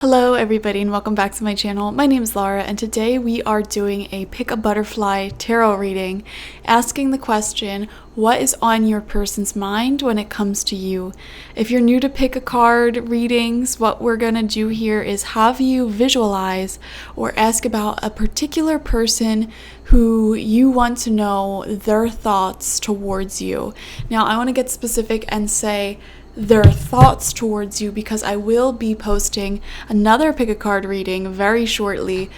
Hello everybody and welcome back to my channel. My name is Laura and today we are doing a Pick a Butterfly tarot reading, asking the question, what is on your person's mind when it comes to you? If you're new to pick a card readings, what we're gonna do here is have you visualize or ask about a particular person who you want to know their thoughts towards you. Now I want to get specific and say their thoughts towards you because I will be posting another pick a card reading very shortly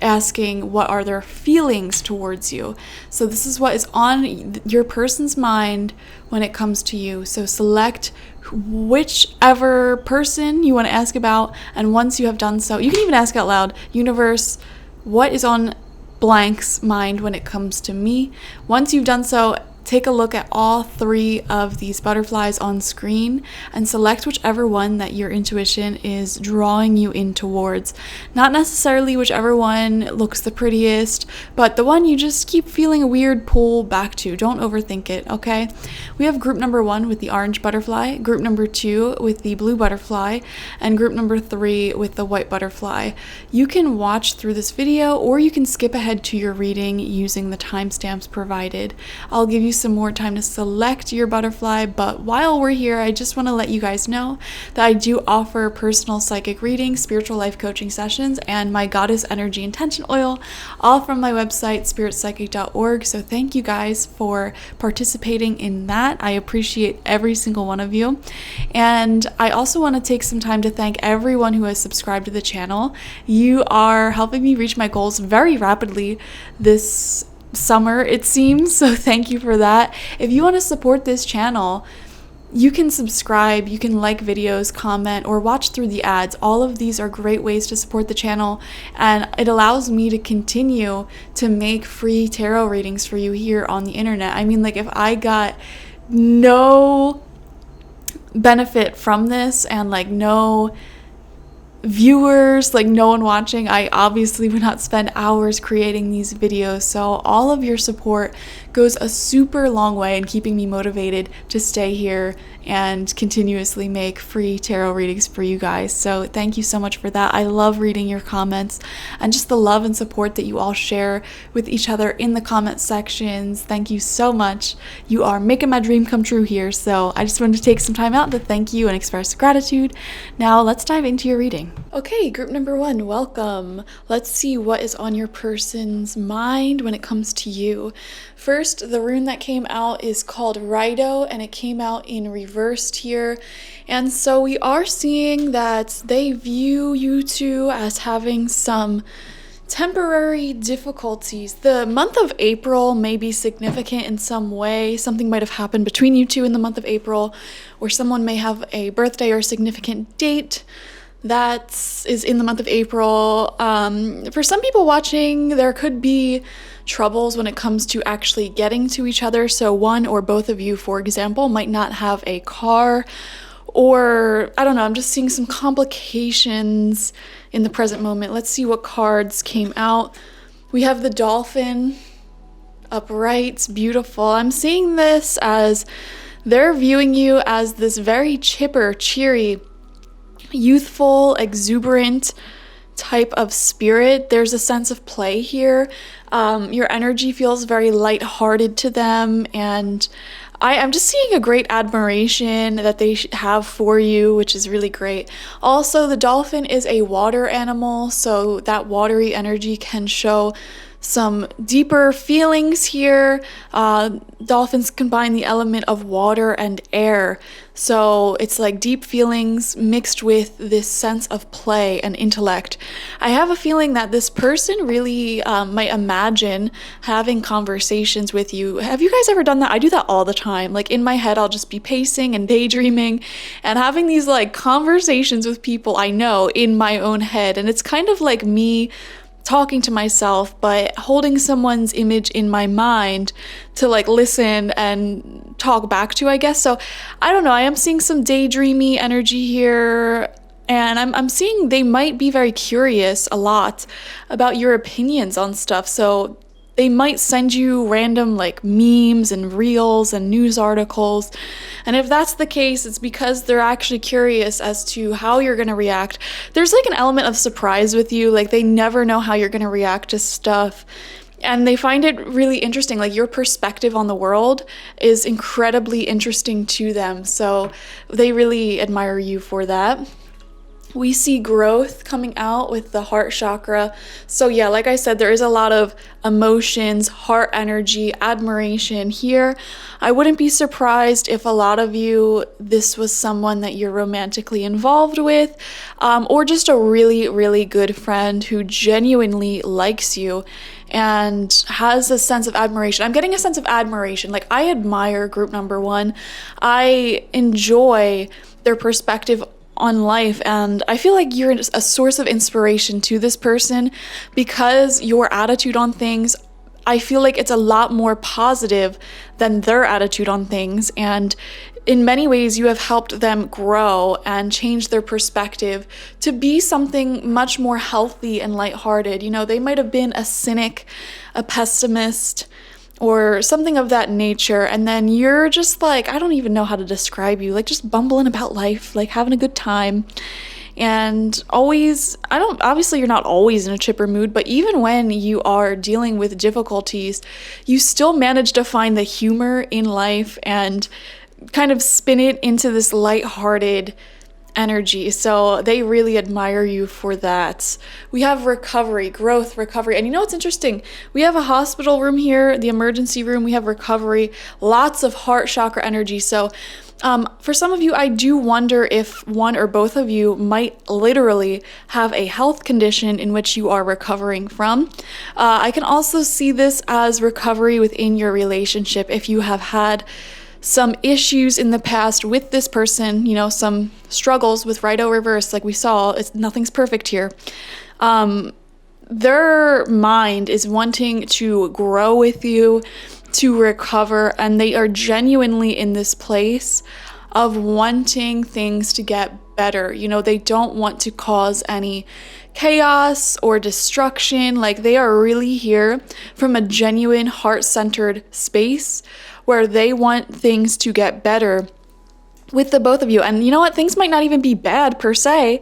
asking what are their feelings towards you. So this is what is on your person's mind when it comes to you. So select whichever person you want to ask about, and once you have done so, you can even ask out loud, universe, what is on blank's mind when it comes to me? Once you've done so, take a look at all three of these butterflies on screen and select whichever one that your intuition is drawing you in towards. Not necessarily whichever one looks the prettiest, but the one you just keep feeling a weird pull back to. Don't overthink it, okay? We have group number 1 with the orange butterfly, group number 2 with the blue butterfly, and group number 3 with the white butterfly. You can watch through this video or you can skip ahead to your reading using the timestamps provided. I'll give you some more time to select your butterfly, but while we're here, I just want to let you guys know that I do offer personal psychic readings, spiritual life coaching sessions, and my goddess energy intention oil, all from my website spiritpsychic.org. So thank you guys for participating in that. I appreciate every single one of you. And I also want to take some time to thank everyone who has subscribed to the channel. You are helping me reach my goals very rapidly this summer, it seems, so thank you for that. If you want to support this channel, you can subscribe, you can like videos, comment, or watch through the ads. All of these are great ways to support the channel, and it allows me to continue to make free tarot readings for you here on the internet. I mean, like, if I got no benefit from this and like no viewers, like no one watching, I obviously would not spend hours creating these videos. So all of your support goes a super long way in keeping me motivated to stay here and continuously make free tarot readings for you guys. So thank you so much for that. I love reading your comments and just the love and support that you all share with each other in the comment sections. Thank you so much. You are making my dream come true here. So I just wanted to take some time out to thank you and express gratitude. Now let's dive into your reading. Okay, group number 1, welcome. Let's see what is on your person's mind when it comes to you. First, the rune that came out is called Rido, and it came out in reversed here. And so we are seeing that they view you two as having some temporary difficulties. The month of April may be significant in some way. Something might have happened between you two in the month of April, or someone may have a birthday or significant date that is in the month of April. For some people watching, there could be troubles when it comes to actually getting to each other. So one or both of you, for example, might not have a car, or I don't know, I'm just seeing some complications in the present moment. Let's see what cards came out. We have the dolphin upright, beautiful. I'm seeing this as they're viewing you as this very chipper, cheery, youthful, exuberant type of spirit. There's a sense of play here. Your energy feels very lighthearted to them, and I'm just seeing a great admiration that they have for you, which is really great. Also, the dolphin is a water animal, so that watery energy can show some deeper feelings here. Dolphins combine the element of water and air, so it's like deep feelings mixed with this sense of play and intellect. I have a feeling that this person really might imagine having conversations with you. Have you guys ever done that? I do that all the time. Like in my head, I'll just be pacing and daydreaming and having these like conversations with people I know in my own head, and it's kind of like me talking to myself, but holding someone's image in my mind to like listen and talk back to, I guess. So I don't know, I am seeing some daydreamy energy here, and I'm seeing they might be very curious a lot about your opinions on stuff. So they might send you random like memes and reels and news articles. And if that's the case, it's because they're actually curious as to how you're going to react. There's like an element of surprise with you. Like they never know how you're going to react to stuff. And they find it really interesting. Like your perspective on the world is incredibly interesting to them. So they really admire you for that. We see growth coming out with the heart chakra. So yeah, like I said, there is a lot of emotions, heart energy, admiration here. I wouldn't be surprised if a lot of you, this was someone that you're romantically involved with, or just a really, really good friend who genuinely likes you and has a sense of admiration. I'm getting a sense of admiration. Like I admire group number one. I enjoy their perspective on life, and I feel like you're a source of inspiration to this person because your attitude on things, I feel like it's a lot more positive than their attitude on things, and in many ways you have helped them grow and change their perspective to be something much more healthy and lighthearted. You know, they might have been a cynic, a pessimist, or something of that nature, and then you're just like, I don't even know how to describe you, like just bumbling about life, like having a good time. And obviously you're not always in a chipper mood, but even when you are dealing with difficulties, you still manage to find the humor in life and kind of spin it into this lighthearted energy. So they really admire you for that. We have recovery, growth, recovery. And you know what's interesting? We have a hospital room here, the emergency room. We have recovery, lots of heart chakra energy. So for some of you, I do wonder if one or both of you might literally have a health condition in which you are recovering from. I can also see this as recovery within your relationship. If you have had some issues in the past with this person, you know, some struggles with Righto reverse, like we saw, nothing's perfect here. Their mind is wanting to grow with you, to recover, and they are genuinely in this place of wanting things to get better. You know, they don't want to cause any chaos or destruction. Like they are really here from a genuine heart-centered space where they want things to get better with the both of you. And you know what? Things might not even be bad per se,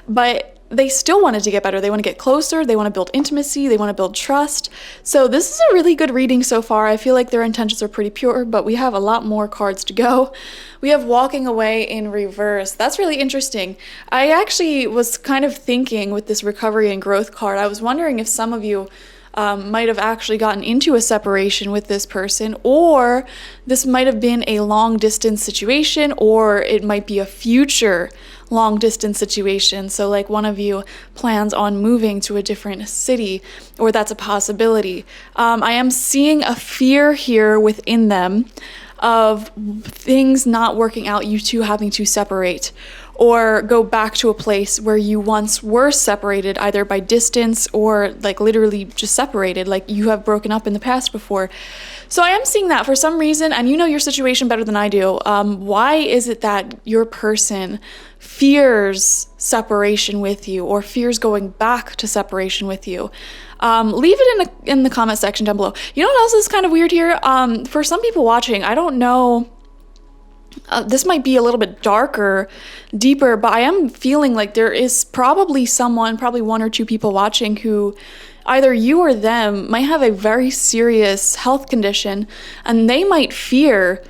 but they still wanted to get better. They want to get closer. They want to build intimacy. They want to build trust. So this is a really good reading so far. I feel like their intentions are pretty pure, but we have a lot more cards to go. We have walking away in reverse. That's really interesting. I actually was kind of thinking with this recovery and growth card, I was wondering if some of you might have actually gotten into a separation with this person, or this might have been a long distance situation, or it might be a future long distance situation. So like one of you plans on moving to a different city, or that's a possibility. I am seeing a fear here within them of things not working out, you two having to separate or go back to a place where you once were separated, either by distance or like literally just separated, like you have broken up in the past before. So I am seeing that for some reason, and you know your situation better than I do. Why is it that your person fears separation with you, or fears going back to separation with you? Leave it in the comment section down below. You know what else is kind of weird here? For some people watching, I don't know, this might be a little bit darker, deeper, but I am feeling like there is probably one or two people watching who either you or them might have a very serious health condition, and they might fear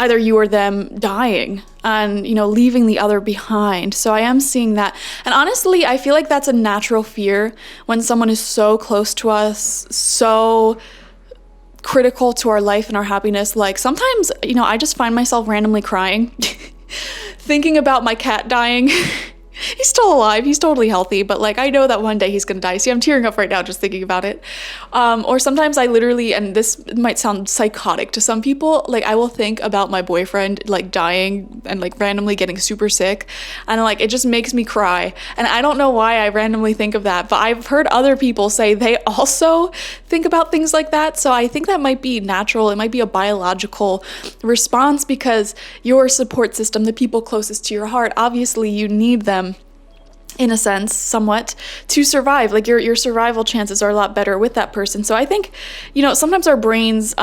either you or them dying and, you know, leaving the other behind. So I am seeing that. And honestly, I feel like that's a natural fear when someone is so close to us, so critical to our life and our happiness. Like sometimes, you know, I just find myself randomly crying thinking about my cat dying. He's still alive, he's totally healthy, but like I know that one day he's gonna die. See, I'm tearing up right now just thinking about it. Or sometimes I literally, and this might sound psychotic to some people, like I will think about my boyfriend like dying and like randomly getting super sick, and like it just makes me cry. And I don't know why I randomly think of that, but I've heard other people say they also think about things like that. So I think that might be natural. It might be a biological response because your support system, the people closest to your heart, obviously you need them in a sense, somewhat, to survive. Like your survival chances are a lot better with that person. So I think, sometimes our brains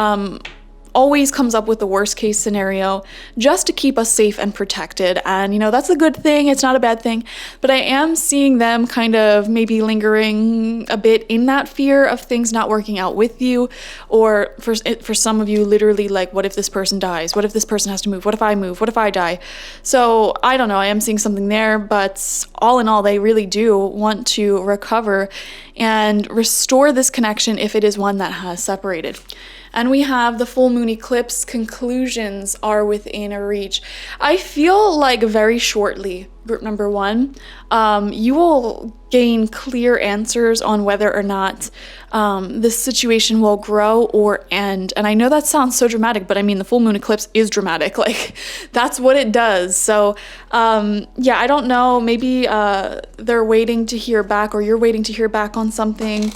always comes up with the worst case scenario just to keep us safe and protected. And, that's a good thing. It's not a bad thing. But I am seeing them kind of maybe lingering a bit in that fear of things not working out with you. Or for some of you, literally like, what if this person dies? What if this person has to move? What if I move? What if I die? So I don't know. I am seeing something there. But all in all, they really do want to recover and restore this connection if it is one that has separated. And we have the full moon eclipse. Conclusions are within reach. I feel like very shortly, group number 1, you will gain clear answers on whether or not this situation will grow or end. And I know that sounds so dramatic, but I mean, the full moon eclipse is dramatic. Like, that's what it does. So, I don't know. Maybe they're waiting to hear back, or you're waiting to hear back on something.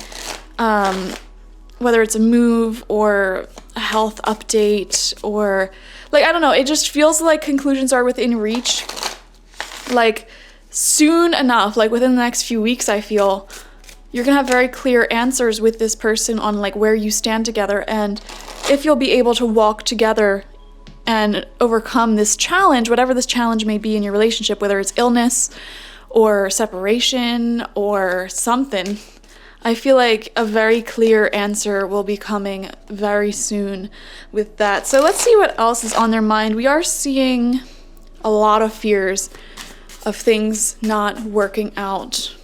Whether it's a move or a health update, or like, I don't know, it just feels like conclusions are within reach. Like, soon enough, like within the next few weeks, I feel you're gonna have very clear answers with this person on like where you stand together, and if you'll be able to walk together and overcome this challenge, whatever this challenge may be in your relationship, whether it's illness or separation or something. I feel like a very clear answer will be coming very soon with that. So let's see what else is on their mind. We are seeing a lot of fears of things not working out.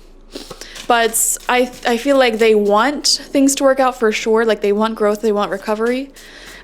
But I feel like they want things to work out for sure. Like, they want growth, they want recovery.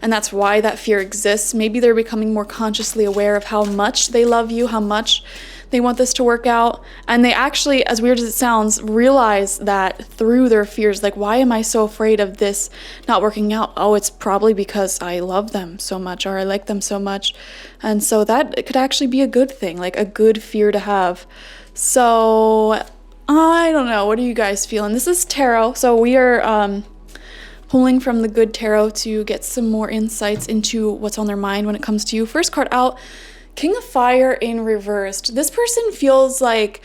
And that's why that fear exists. Maybe they're becoming more consciously aware of how much they love you, how much they want this to work out. And they actually, as weird as it sounds, realize that through their fears. Like, why am I so afraid of this not working out? Oh, it's probably because I love them so much, or I like them so much. And so that it could actually be a good thing, like a good fear to have. So I don't know. What are you guys feeling? This is tarot. So we are pulling from the good tarot to get some more insights into what's on their mind when it comes to you. First card out, King of Fire in reversed. This person feels like,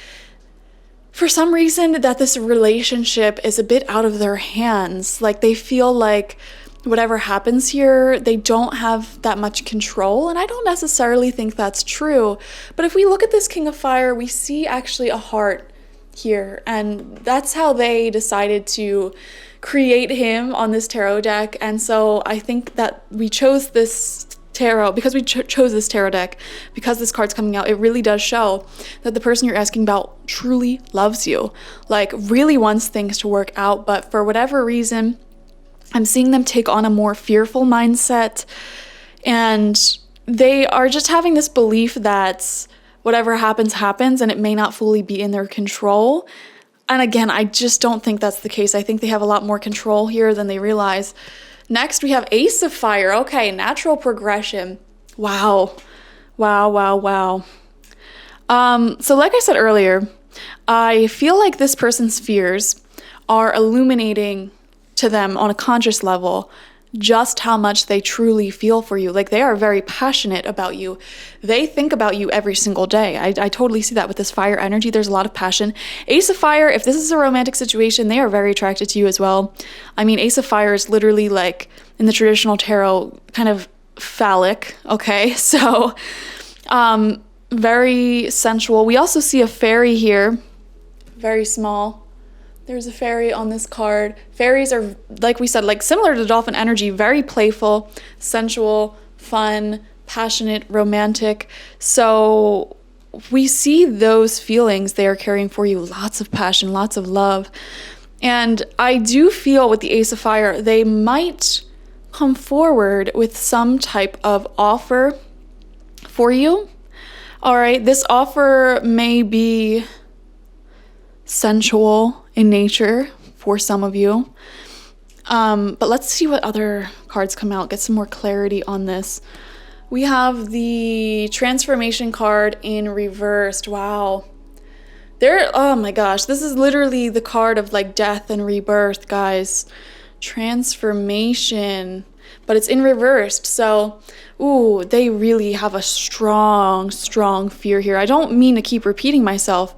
for some reason, that this relationship is a bit out of their hands. Like, they feel like whatever happens here, they don't have that much control. And I don't necessarily think that's true. But if we look at this King of Fire, we see actually a heart here. And that's how they decided to create him on this tarot deck. And so I think that we chose this tarot, because we chose this tarot deck, because this card's coming out, it really does show that the person you're asking about truly loves you, like really wants things to work out, but for whatever reason, I'm seeing them take on a more fearful mindset, and they are just having this belief that whatever happens, happens, and it may not fully be in their control. And again, I just don't think that's the case. I think they have a lot more control here than they realize. Next, we have Ace of Fire. Okay, natural progression. Wow. So like I said earlier, I feel like this person's fears are illuminating to them on a conscious level just how much they truly feel for you. Like, they are very passionate about you. They think about you every single day. I totally see that with this fire energy. There's a lot of passion. Ace of Fire, if this is a romantic situation, they are very attracted to you as well. I mean, Ace of Fire is literally, like, in the traditional tarot, kind of phallic, okay? So, very sensual. We also see a fairy here, very small. There's a fairy on this card. Fairies are, like we said, like similar to dolphin energy, very playful, sensual, fun, passionate, romantic. So we see those feelings they are carrying for you. Lots of passion, lots of love. And I do feel with the Ace of Fire, they might come forward with some type of offer for you. All right, this offer may be sensual in nature for some of you. But let's see what other cards come out, get some more clarity on this. We have the Transformation card in reversed. Wow. Oh my gosh, this is literally the card of like death and rebirth, guys. Transformation, but it's in reversed. So, ooh, they really have a strong fear here. I don't mean to keep repeating myself,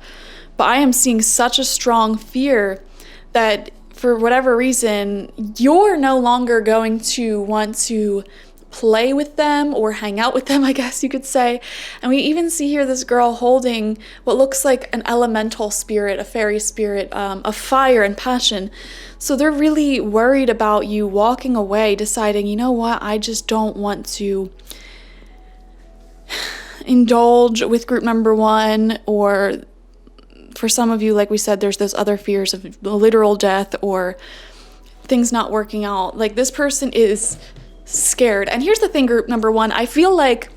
but I am seeing such a strong fear that for whatever reason, you're no longer going to want to play with them or hang out with them, I guess you could say. And we even see here this girl holding what looks like an elemental spirit, a fairy spirit, of fire and passion. So they're really worried about you walking away, deciding, you know what, I just don't want to indulge with group number one. Or for some of you, like we said, there's those other fears of literal death or things not working out. Like, this person is scared. And here's the thing, group number one, I feel like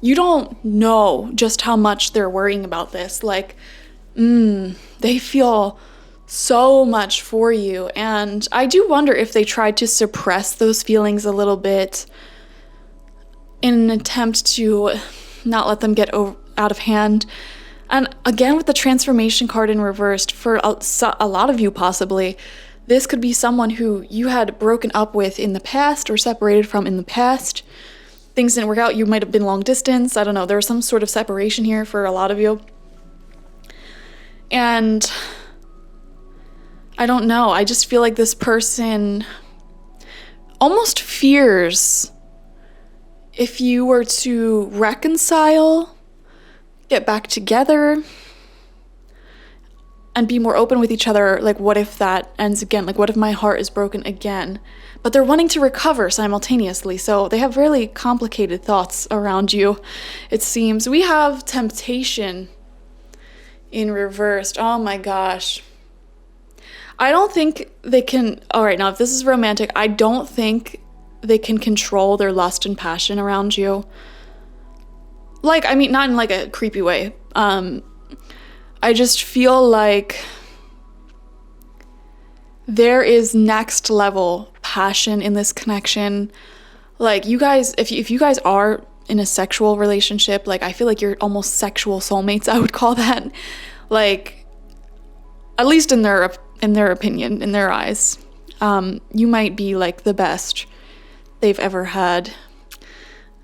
you don't know just how much they're worrying about this. Like, they feel so much for you. And I do wonder if they tried to suppress those feelings a little bit in an attempt to not let them get out of hand. And again, with the transformation card in reversed, for a lot of you possibly, this could be someone who you had broken up with in the past or separated from in the past. Things didn't work out. You might have been long distance. I don't know. There was some sort of separation here for a lot of you. And I don't know. I just feel like this person almost fears if you were to reconcile, get back together, and be more open with each other. Like, what if that ends again? Like, what if my heart is broken again? But they're wanting to recover simultaneously, so they have really complicated thoughts around you, it seems. We have temptation in reversed. Oh my gosh. I don't think they can... All right, now, if this is romantic, I don't think they can control their lust and passion around you. Like, I mean, not in like a creepy way. I just feel like there is next level passion in this connection. Like, you guys, if you guys are in a sexual relationship, like, I feel like you're almost sexual soulmates, I would call that. Like, at least in their opinion, in their eyes, you might be like the best they've ever had.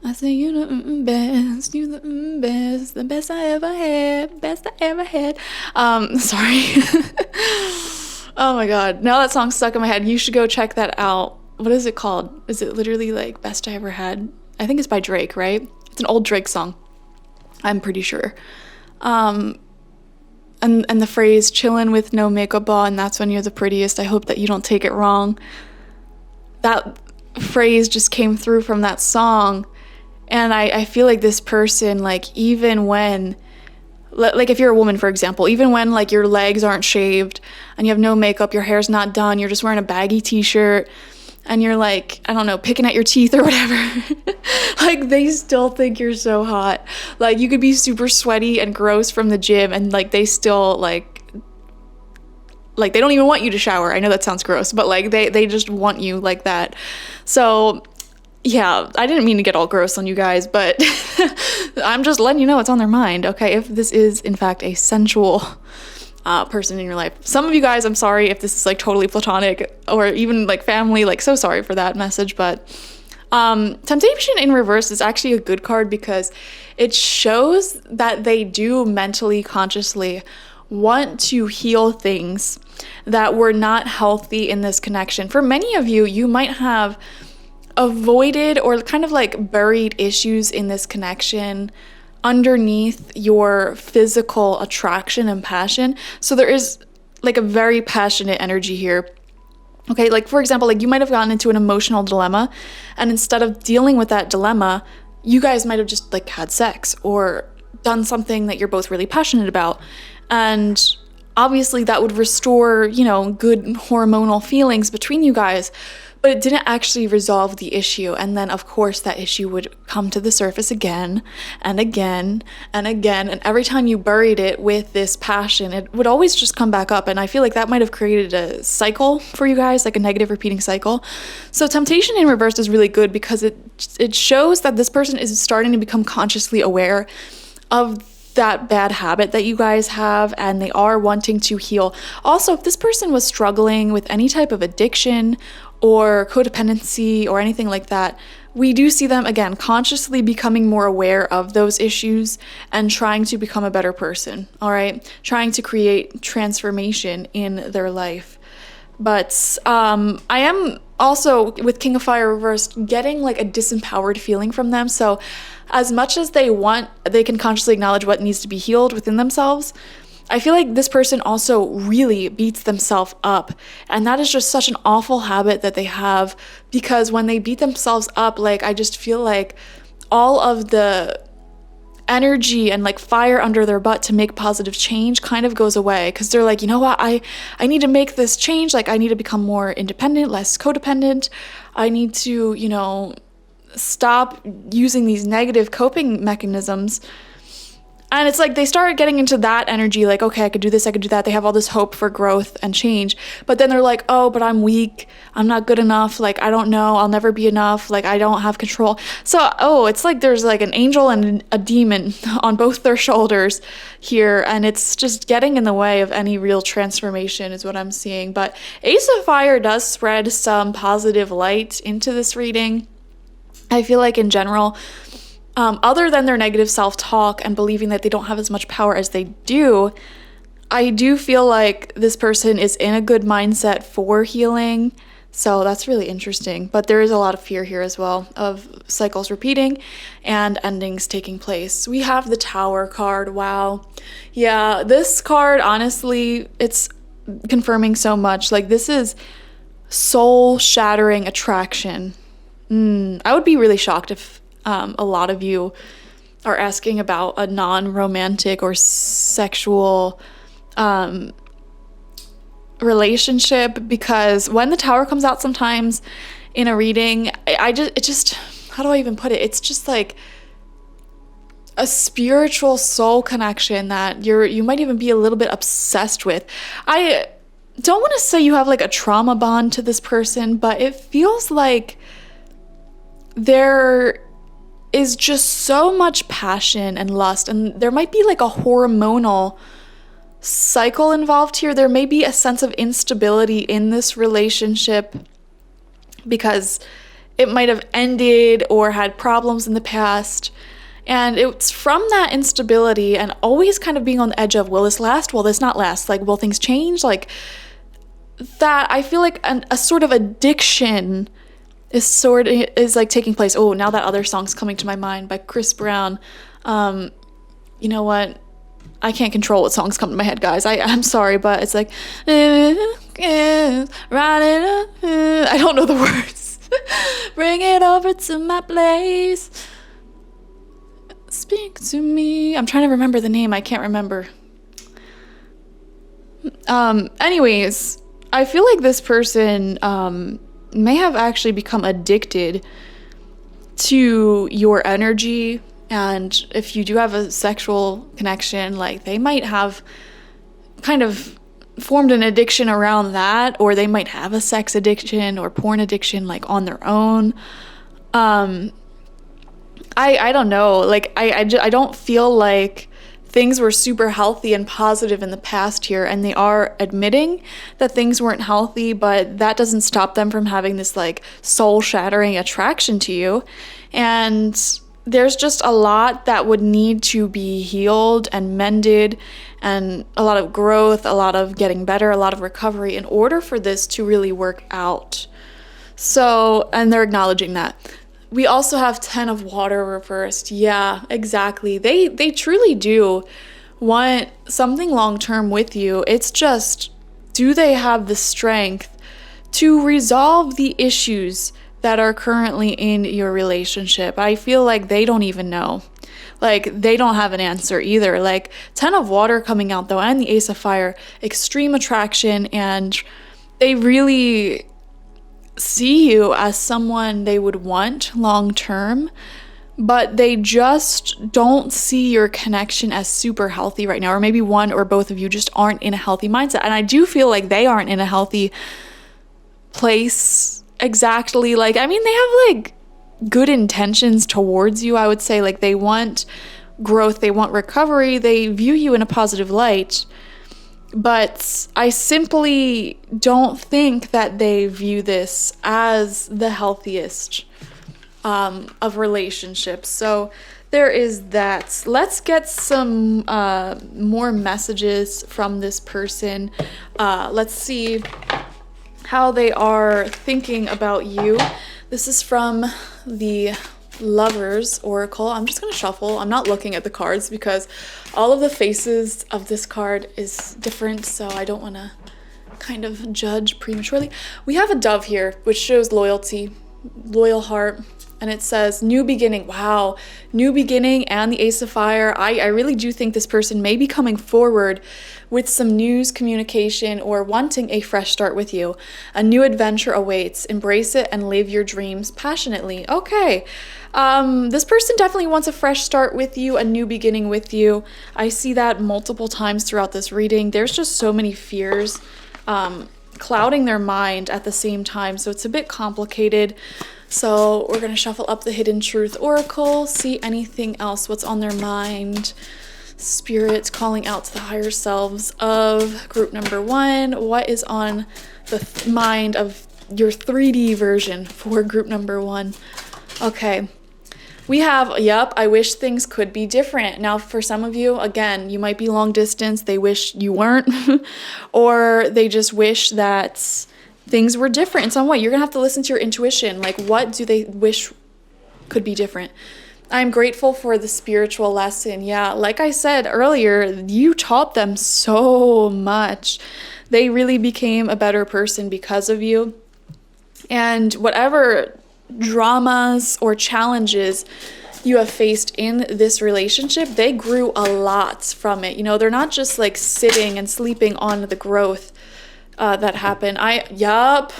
I say, you the best, you the best I ever had, best I ever had. Sorry. Oh my God. Now that song's stuck in my head. You should go check that out. What is it called? Is it literally like Best I Ever Had? I think it's by Drake, right? It's an old Drake song. I'm pretty sure. And the phrase, chillin' with no makeup on, that's when you're the prettiest. I hope that you don't take it wrong. That phrase just came through from that song. And I feel like this person, like, even when, like, if you're a woman, for example, even when, like, your legs aren't shaved and you have no makeup, your hair's not done, you're just wearing a baggy t-shirt, and you're, like, I don't know, picking at your teeth or whatever, like, they still think you're so hot. Like, you could be super sweaty and gross from the gym, and, like, they still, like, they don't even want you to shower. I know that sounds gross, but, like, they just want you like that. So... yeah, I didn't mean to get all gross on you guys, but I'm just letting you know what's on their mind, okay? If this is, in fact, a sensual person in your life. Some of you guys, I'm sorry if this is, like, totally platonic or even, like, family. Like, so sorry for that message, but Temptation in reverse is actually a good card because it shows that they do mentally, consciously want to heal things that were not healthy in this connection. For many of you, you might have avoided or kind of like buried issues in this connection underneath your physical attraction and passion. So there is like a very passionate energy here. Okay, like for example, like you might have gotten into an emotional dilemma, and instead of dealing with that dilemma, you guys might have just like had sex or done something that you're both really passionate about. And obviously that would restore, you know, good hormonal feelings between you guys. But it didn't actually resolve the issue. And then, of course, that issue would come to the surface again and again and again. And every time you buried it with this passion, it would always just come back up. And I feel like that might have created a cycle for you guys, like a negative repeating cycle. So temptation in reverse is really good because it shows that this person is starting to become consciously aware of that bad habit that you guys have, and they are wanting to heal. Also, if this person was struggling with any type of addiction or codependency or anything like that, we do see them, again, consciously becoming more aware of those issues and trying to become a better person, all right? Trying to create transformation in their life. But I am also, with King of Fire reversed, getting like a disempowered feeling from them. So as much as they can consciously acknowledge what needs to be healed within themselves, I feel like this person also really beats themselves up. And that is just such an awful habit that they have, because when they beat themselves up, like, I just feel like all of the energy and like fire under their butt to make positive change kind of goes away, because they're like, you know what, I need to make this change. Like, I need to become more independent, less codependent. I need to, you know, stop using these negative coping mechanisms. And it's like they start getting into that energy, like, okay, I could do this, I could do that. They have all this hope for growth and change. But then they're like, oh, but I'm weak. I'm not good enough. Like, I don't know. I'll never be enough. Like, I don't have control. So, it's like there's like an angel and a demon on both their shoulders here. And it's just getting in the way of any real transformation is what I'm seeing. But Ace of Fire does spread some positive light into this reading. I feel like in general, other than their negative self-talk and believing that they don't have as much power as they do, I do feel like this person is in a good mindset for healing. So that's really interesting. But there is a lot of fear here as well of cycles repeating and endings taking place. We have the Tower card. Wow. Yeah, this card, honestly, it's confirming so much. Like, this is soul-shattering attraction. I would be really shocked if a lot of you are asking about a non-romantic or sexual relationship, because when the Tower comes out sometimes in a reading, it just, how do I even put it? It's just like a spiritual soul connection that you might even be a little bit obsessed with. I don't want to say you have like a trauma bond to this person, but it feels like there is just so much passion and lust, and there might be like a hormonal cycle involved here. There may be a sense of instability in this relationship because it might have ended or had problems in the past, and it's from that instability and always kind of being on the edge of, will this last, will this not last, like, will things change, like that. I feel like a sort of addiction is like taking place. Oh, now that other song's coming to my mind by Chris Brown. You know what? I can't control what songs come to my head, guys. I'm sorry, but it's like, I don't know the words. Bring it over to my place. Speak to me. I'm trying to remember the name. I can't remember. Anyways, I feel like this person, may have actually become addicted to your energy, and if you do have a sexual connection, like, they might have kind of formed an addiction around that, or they might have a sex addiction or porn addiction, like, on their own. I don't know, like, I don't feel like things were super healthy and positive in the past here, and they are admitting that things weren't healthy, but that doesn't stop them from having this like soul-shattering attraction to you. And there's just a lot that would need to be healed and mended, and a lot of growth, a lot of getting better, a lot of recovery in order for this to really work out. So, and they're acknowledging that. We also have 10 of Water reversed. Yeah, exactly. They truly do want something long-term with you. It's just, do they have the strength to resolve the issues that are currently in your relationship? I feel like they don't even know. Like, they don't have an answer either. Like, 10 of Water coming out though, and the Ace of Fire, extreme attraction, and they really see you as someone they would want long term, but they just don't see your connection as super healthy right now. Or maybe one or both of you just aren't in a healthy mindset. And I do feel like they aren't in a healthy place exactly. Like, I mean, they have like good intentions towards you, I would say. Like, they want growth, they want recovery, they view you in a positive light. But I simply don't think that they view this as the healthiest of relationships. So there is that. Let's get some more messages from this person. Let's see how they are thinking about you. This is from the Lovers Oracle. I'm just gonna shuffle. I'm not looking at the cards because all of the faces of this card is different, so I don't want to kind of judge prematurely. We have a dove here, which shows loyalty, loyal heart, and it says new beginning. Wow, new beginning, and the Ace of Fire. I really do think this person may be coming forward with some news, communication, or wanting a fresh start with you. A new adventure awaits. Embrace it and live your dreams passionately. Okay. This person definitely wants a fresh start with you, a new beginning with you. I see that multiple times throughout this reading. There's just so many fears clouding their mind at the same time, so it's a bit complicated. So we're going to shuffle up the Hidden Truth Oracle, see anything else, what's on their mind. Spirits calling out to the higher selves of group number 1. What is on the mind of your 3D version for group number 1? Okay. We have, yep, I wish things could be different. Now, for some of you, again, you might be long distance. They wish you weren't, or they just wish that things were different in some way. You're going to have to listen to your intuition. Like, what do they wish could be different? I'm grateful for the spiritual lesson. Yeah, like I said earlier, you taught them so much. They really became a better person because of you. And whatever dramas or challenges you have faced in this relationship, they grew a lot from it. You know, they're not just like sitting and sleeping on the growth that happened. Yup.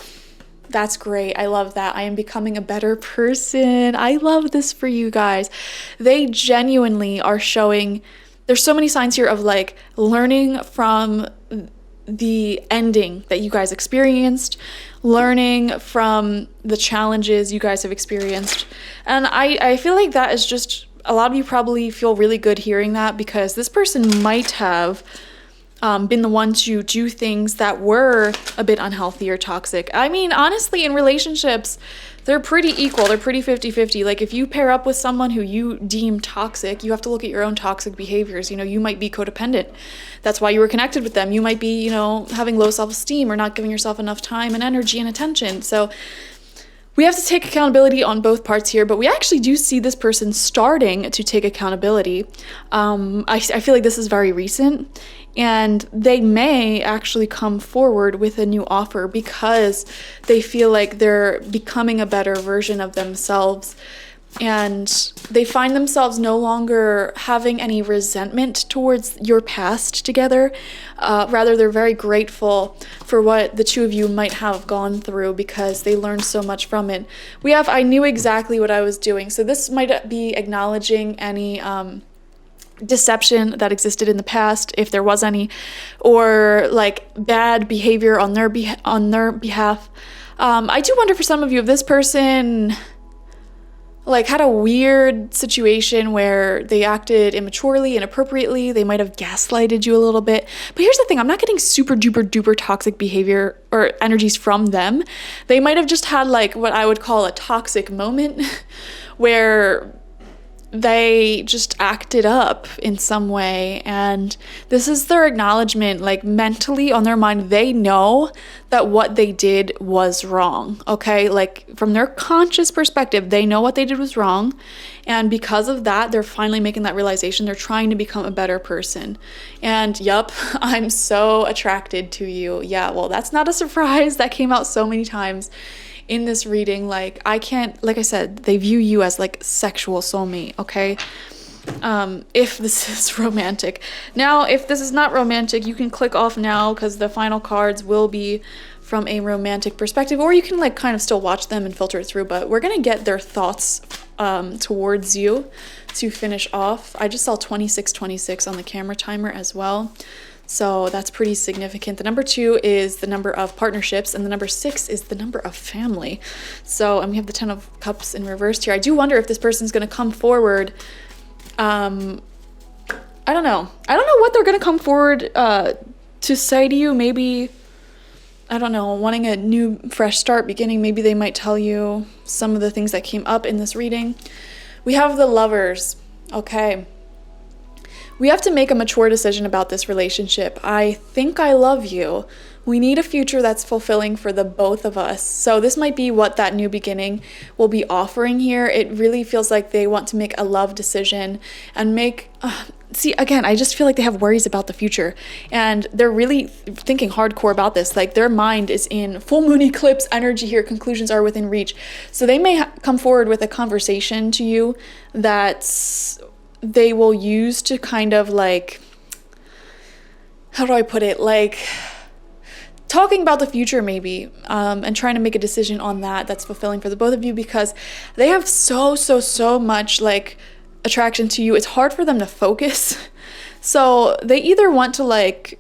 That's great. I love that. I am becoming a better person. I love this for you guys. They genuinely are showing, there's so many signs here of like learning from the ending that you guys experienced, learning from the challenges you guys have experienced. And I feel like that is just, a lot of you probably feel really good hearing that, because this person might have been the one to do things that were a bit unhealthy or toxic. I mean, honestly, in relationships, they're pretty equal. They're pretty 50-50. Like, if you pair up with someone who you deem toxic, you have to look at your own toxic behaviors. You know, you might be codependent. That's why you were connected with them. You might be, you know, having low self-esteem or not giving yourself enough time and energy and attention. So we have to take accountability on both parts here, but we actually do see this person starting to take accountability. I feel like this is very recent, and they may actually come forward with a new offer because they feel like they're becoming a better version of themselves, and they find themselves no longer having any resentment towards your past together. Rather, they're very grateful for what the two of you might have gone through because they learned so much from it. We have, I knew exactly what I was doing. So this might be acknowledging any deception that existed in the past, if there was any, or like bad behavior on their behalf. I do wonder for some of you if this person like had a weird situation where they acted immaturely, inappropriately. They might have gaslighted you a little bit. But here's the thing, I'm not getting super duper duper toxic behavior or energies from them. They might have just had like what I would call a toxic moment where they just acted up in some way, and this is their acknowledgement. Like, mentally on their mind, they know that what they did was wrong. Okay, like from their conscious perspective, they know what they did was wrong, and because of that, they're finally making that realization. They're trying to become a better person. And yup, I'm so attracted to you. Yeah, well, that's not a surprise. That came out so many times in this reading. Like, I can't, like I said, they view you as like sexual soulmate, okay? If this is romantic. Now, if this is not romantic, you can click off now because the final cards will be from a romantic perspective, or you can like kind of still watch them and filter it through, but we're gonna get their thoughts towards you to finish off. I just saw 2626 on the camera timer as well. So that's pretty significant. The number 2 is the number of partnerships, and the number 6 is the number of family. So we have the 10 of Cups in reversed here. I do wonder if this person's going to come forward. I don't know. I don't know what they're going to come forward to say to you. Maybe I don't know, wanting a new fresh start, beginning. Maybe they might tell you some of the things that came up in this reading. We have the Lovers. Okay. We have to make a mature decision about this relationship. I think I love you. We need a future that's fulfilling for the both of us. So this might be what that new beginning will be offering here. It really feels like they want to make a love decision and make... see, again, I just feel like they have worries about the future. And they're really thinking hardcore about this. Like, their mind is in full moon eclipse energy here. Conclusions are within reach. So they may come forward with a conversation to you that they will use to kind of like... how do I put it? Like... talking about the future maybe, and trying to make a decision on that's fulfilling for the both of you, because they have so much like attraction to you. It's hard for them to focus. So they either want to like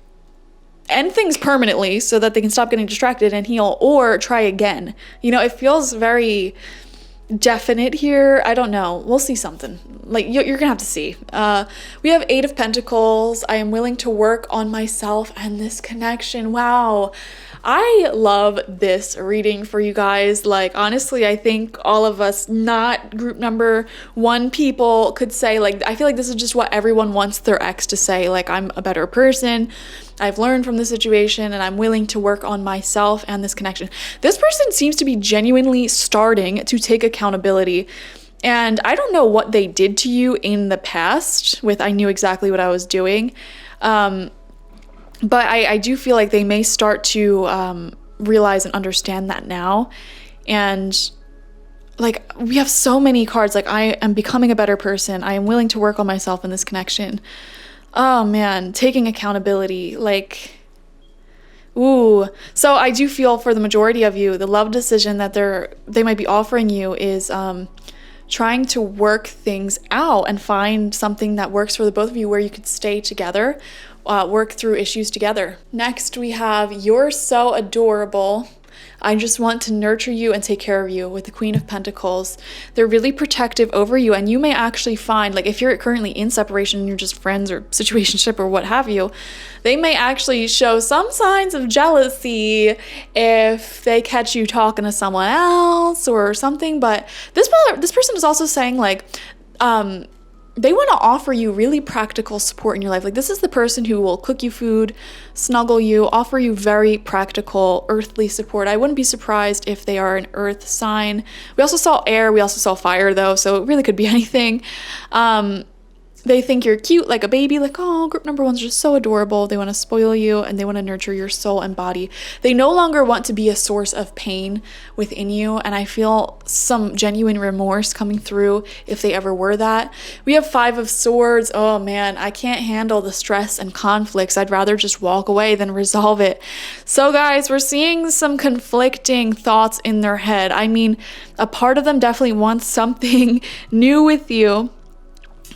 end things permanently so that they can stop getting distracted and heal, or try again. You know, it feels very definite here. I don't know. We'll see something. Like, you're gonna have to see. We have 8 of Pentacles. I am willing to work on myself and this connection. Wow. I love this reading for you guys. Like, honestly, I think all of us, not group number 1 people, could say, like, I feel like this is just what everyone wants their ex to say. Like, I'm a better person. I've learned from the situation and I'm willing to work on myself and this connection. This person seems to be genuinely starting to take accountability. And I don't know what they did to you in the past with I knew exactly what I was doing. But I do feel like they may start to realize and understand that now. And like, we have so many cards. Like, I am becoming a better person. I am willing to work on myself in this connection. Oh man, taking accountability. Like, ooh. So I do feel for the majority of you, the love decision that they might be offering you is trying to work things out and find something that works for the both of you where you could stay together. Work through issues together. Next, we have You're So Adorable. I just want to nurture you and take care of you, with the Queen of Pentacles. They're really protective over you, and you may actually find, like, if you're currently in separation and you're just friends or situationship or what have you, they may actually show some signs of jealousy if they catch you talking to someone else or something. But this person is also saying, like, they want to offer you really practical support in your life. Like, this is the person who will cook you food, snuggle you, offer you very practical earthly support. I wouldn't be surprised if they are an earth sign. We also saw air, we also saw fire though, so it really could be anything. They think you're cute, like a baby, like, oh, group number 1's just so adorable. They want to spoil you and they want to nurture your soul and body. They no longer want to be a source of pain within you, and I feel some genuine remorse coming through if they ever were that. We have 5 of Swords. Oh man, I can't handle the stress and conflicts. I'd rather just walk away than resolve it. So guys, we're seeing some conflicting thoughts in their head. I mean, a part of them definitely wants something new with you,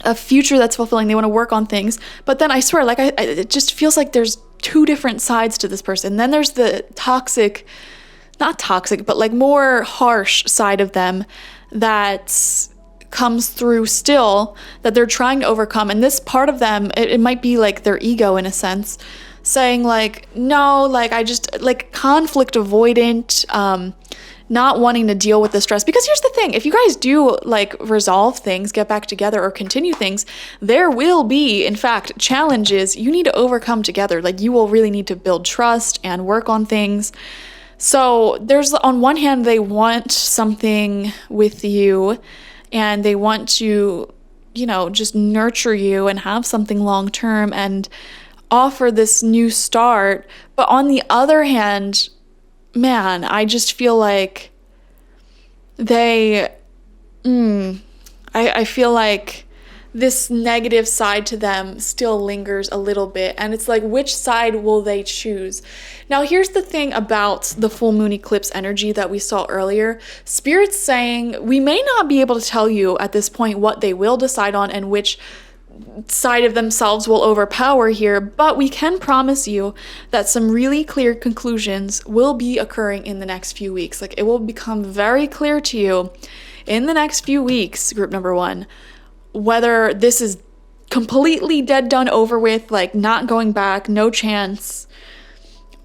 a future that's fulfilling. They want to work on things, but then I swear, like, it just feels like there's 2 different sides to this person. Then there's the toxic, not toxic, but like more harsh side of them that comes through still, that they're trying to overcome. And this part of them, it might be like their ego in a sense, saying like, no, like, I just, like, conflict avoidant, not wanting to deal with the stress. Because here's the thing, if you guys do like resolve things, get back together, or continue things, there will be, in fact, challenges you need to overcome together. Like, you will really need to build trust and work on things. So there's, on one hand, they want something with you and they want to, you know, just nurture you and have something long term and offer this new start. But on the other hand, man, I just feel like I feel like this negative side to them still lingers a little bit. And it's like, which side will they choose? Now, here's the thing about the full moon eclipse energy that we saw earlier. Spirit's saying we may not be able to tell you at this point what they will decide on and which side of themselves will overpower here, but we can promise you that some really clear conclusions will be occurring in the next few weeks. Like, it will become very clear to you in the next few weeks, group number 1, whether this is completely dead, done, over with, like not going back, no chance,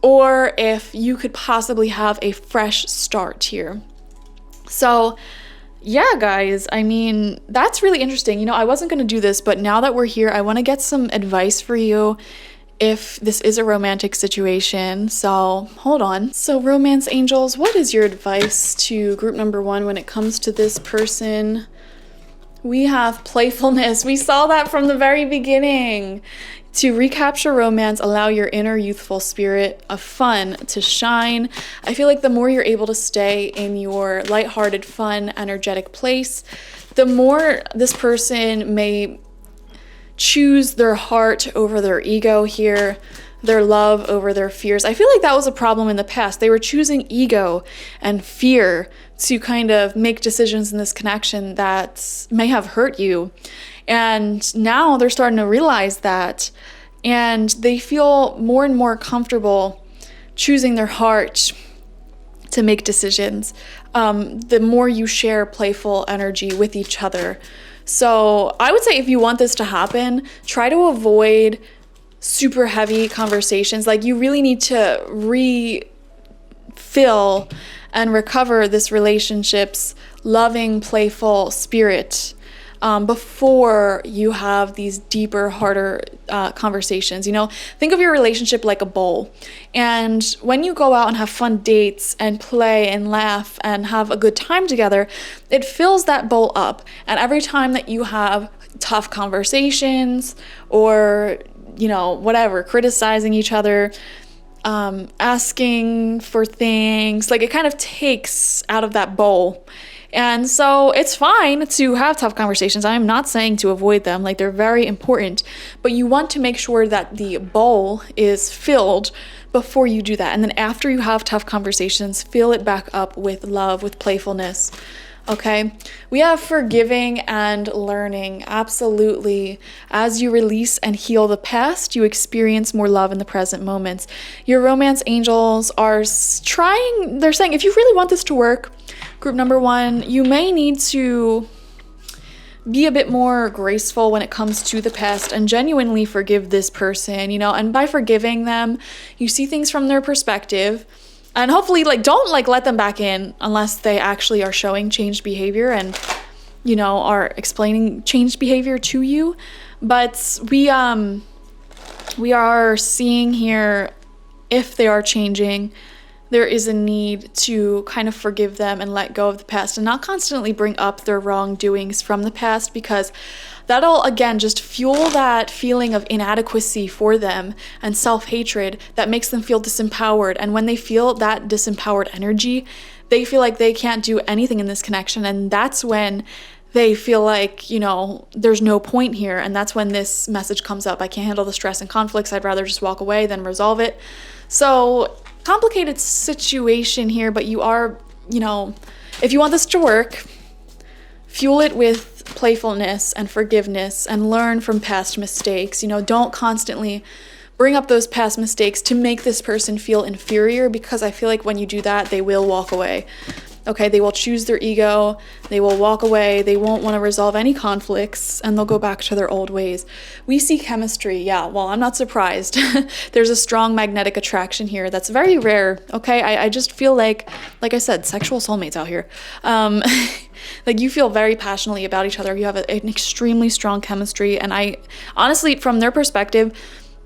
or if you could possibly have a fresh start here. So yeah, guys, I mean, that's really interesting. You know, I wasn't going to do this, but now that we're here, I want to get some advice for you if this is a romantic situation. So hold on. So romance angels, what is your advice to group number 1 when it comes to this person? We have playfulness. We saw that from the very beginning. To recapture romance, allow your inner youthful spirit of fun to shine. I feel like the more you're able to stay in your lighthearted, fun, energetic place, the more this person may choose their heart over their ego here, their love over their fears. I feel like that was a problem in the past. They were choosing ego and fear to kind of make decisions in this connection that may have hurt you. And now they're starting to realize that, and they feel more and more comfortable choosing their heart to make decisions. The more you share playful energy with each other. So I would say if you want this to happen, try to avoid super heavy conversations. Like, you really need to refill and recover this relationship's loving, playful spirit before you have these deeper, harder conversations. You know, think of your relationship like a bowl. And when you go out and have fun dates and play and laugh and have a good time together, it fills that bowl up. And every time that you have tough conversations or, you know, whatever, criticizing each other, asking for things, like, it kind of takes out of that bowl. And so it's fine to have tough conversations. I'm not saying to avoid them, like, they're very important, but you want to make sure that the bowl is filled before you do that. And then after you have tough conversations, fill it back up with love, with playfulness. Okay, we have forgiving and learning. Absolutely. As you release and heal the past, you experience more love in the present moments. Your romance angels are trying, they're saying, if you really want this to work, group number 1, you may need to be a bit more graceful when it comes to the past and genuinely forgive this person, you know, and by forgiving them, you see things from their perspective. And hopefully, like, don't, like, let them back in unless they actually are showing changed behavior and, you know, are explaining changed behavior to you. But we are seeing here, if they are changing, there is a need to kind of forgive them and let go of the past and not constantly bring up their wrongdoings from the past, because that'll, again, just fuel that feeling of inadequacy for them and self-hatred that makes them feel disempowered. And when they feel that disempowered energy, they feel like they can't do anything in this connection. And that's when they feel like, you know, there's no point here. And that's when this message comes up. I can't handle the stress and conflicts. I'd rather just walk away than resolve it. So complicated situation here, but you are, you know, if you want this to work, fuel it with playfulness and forgiveness and learn from past mistakes. You know, don't constantly bring up those past mistakes to make this person feel inferior, because I feel like when you do that, they will walk away. Okay, they will choose their ego, they will walk away, they won't want to resolve any conflicts, and they'll go back to their old ways. We see chemistry, yeah, well, I'm not surprised. There's a strong magnetic attraction here that's very rare, okay? I just feel like I said, sexual soulmates out here. Like, you feel very passionately about each other, you have an extremely strong chemistry, and I, honestly, from their perspective,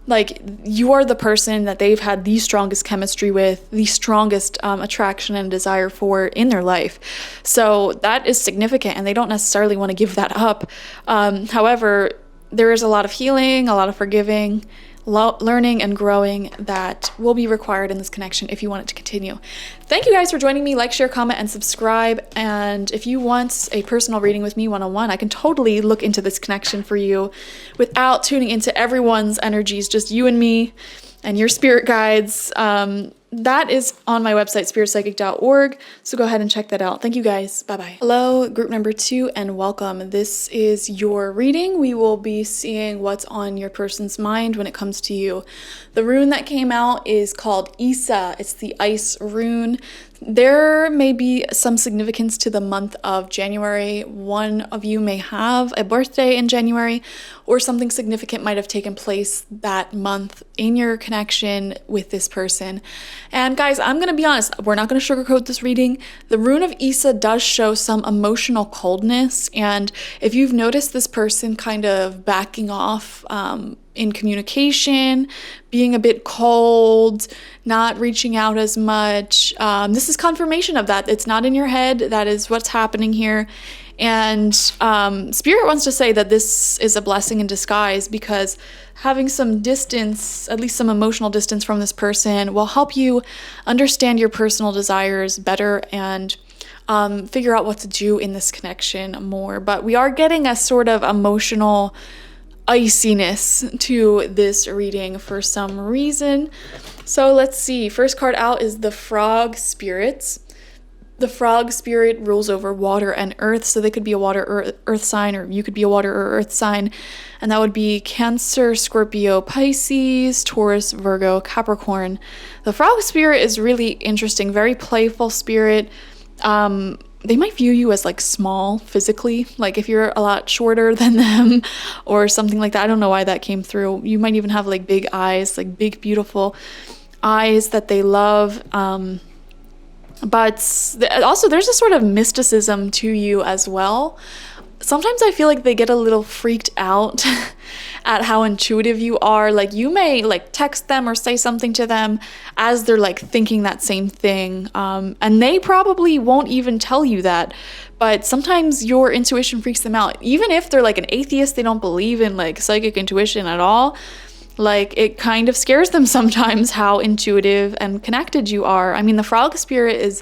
like, you are the person that they've had the strongest chemistry with, the strongest attraction and desire for in their life. So that is significant, and they don't necessarily want to give that up. However, there is a lot of healing, a lot of forgiving, learning and growing that will be required in this connection if you want it to continue. Thank you guys for joining me. Like, share, comment, and subscribe. And if you want a personal reading with me one-on-one, I can totally look into this connection for you without tuning into everyone's energies, just you and me and your spirit guides. that is on my website, spiritpsychic.org. So go ahead and check that out. Thank you guys. Bye-bye. Hello, group number 2, and welcome. This is your reading. We will be seeing what's on your person's mind when it comes to you. The rune that came out is called Isa. It's the ice rune. There may be some significance to the month of January. One of you may have a birthday in January, or something significant might have taken place that month in your connection with this person. And guys, I'm going to be honest, we're not going to sugarcoat this reading. The rune of Isa does show some emotional coldness, and if you've noticed this person kind of backing off in communication, being a bit cold, not reaching out as much, this is confirmation of that. It's not in your head. That is what's happening here. And Spirit wants to say that this is a blessing in disguise, because having some distance, at least some emotional distance from this person, will help you understand your personal desires better and figure out what to do in this connection more. But we are getting a sort of emotional iciness to this reading for some reason. So let's see. First card out is the Frog Spirits. The Frog Spirit rules over water and earth, so they could be a water or earth sign, or you could be a water or earth sign, and that would be Cancer, Scorpio, Pisces, Taurus, Virgo, Capricorn. The Frog Spirit is really interesting, very playful spirit. They might view you as like small physically, like if you're a lot shorter than them or something like that. I don't know why that came through. You might even have like big eyes, like big, beautiful eyes that they love. But also there's a sort of mysticism to you as well. Sometimes I feel like they get a little freaked out at how intuitive you are. Like you may like text them or say something to them as they're like thinking that same thing. And they probably won't even tell you that. But sometimes your intuition freaks them out. Even if they're like an atheist, they don't believe in like psychic intuition at all. Like it kind of scares them sometimes how intuitive and connected you are. I mean, the Frog Spirit is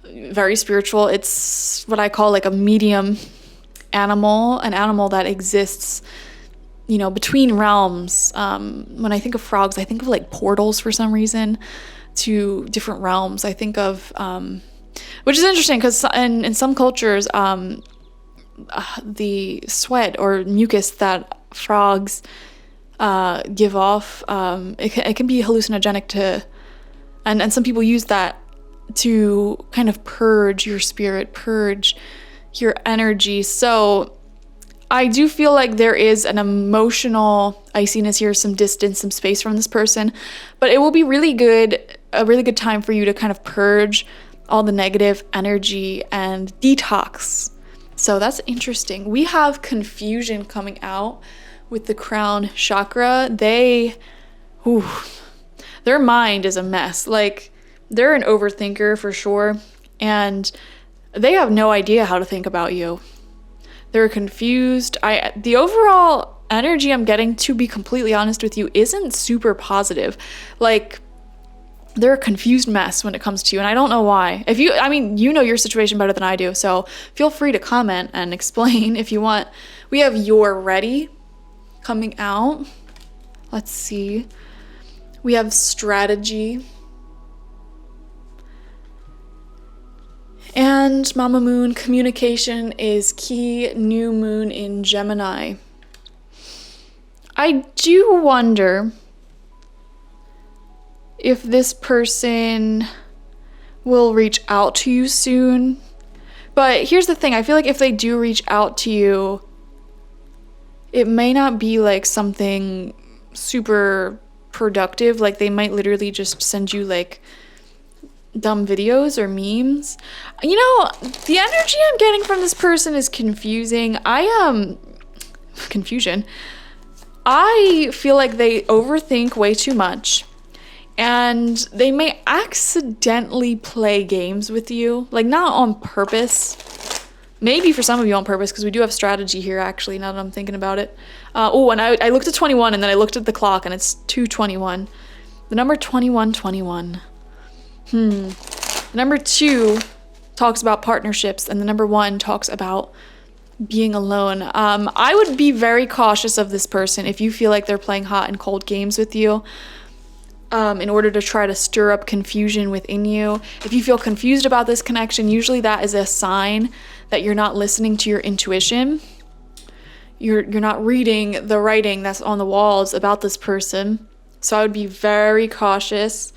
very spiritual. It's what I call like a medium animal, an animal that exists, you know, between realms. When I think of frogs, I think of like portals for some reason to different realms. I think of, which is interesting because in some cultures, the sweat or mucus that frogs give off, it can be hallucinogenic to, and some people use that to kind of purge your spirit, purge your energy. So I do feel like there is an emotional iciness here, some distance, some space from this person, but it will be a really good time for you to kind of purge all the negative energy and detox. So that's interesting. We have confusion coming out with the crown chakra. Their mind is a mess. Like they're an overthinker for sure, and they have no idea how to think about you. They're confused. The overall energy I'm getting, to be completely honest with you, isn't super positive. Like they're a confused mess when it comes to you, and I don't know why. You know your situation better than I do, so feel free to comment and explain if you want. We have You're Ready coming out. Let's see. We have Strategy. And Mama Moon, communication is key, new moon in Gemini. I do wonder if this person will reach out to you soon. But here's the thing, I feel like if they do reach out to you, it may not be like something super productive. Like they might literally just send you like dumb videos or memes. You know, the energy I'm getting from this person is confusing. Confusion. I feel like they overthink way too much, and they may accidentally play games with you, like not on purpose. Maybe for some of you on purpose, because we do have strategy here actually, now that I'm thinking about it. And I looked at 21, and then I looked at the clock, and it's 2:21. The number 2121. The number 2 talks about partnerships, and the number 1 talks about being alone. I would be very cautious of this person if you feel like they're playing hot and cold games with you. in order to try to stir up confusion within you. If you feel confused about this connection, usually that is a sign that you're not listening to your intuition. You're not reading the writing that's on the walls about this person. So I would be very cautious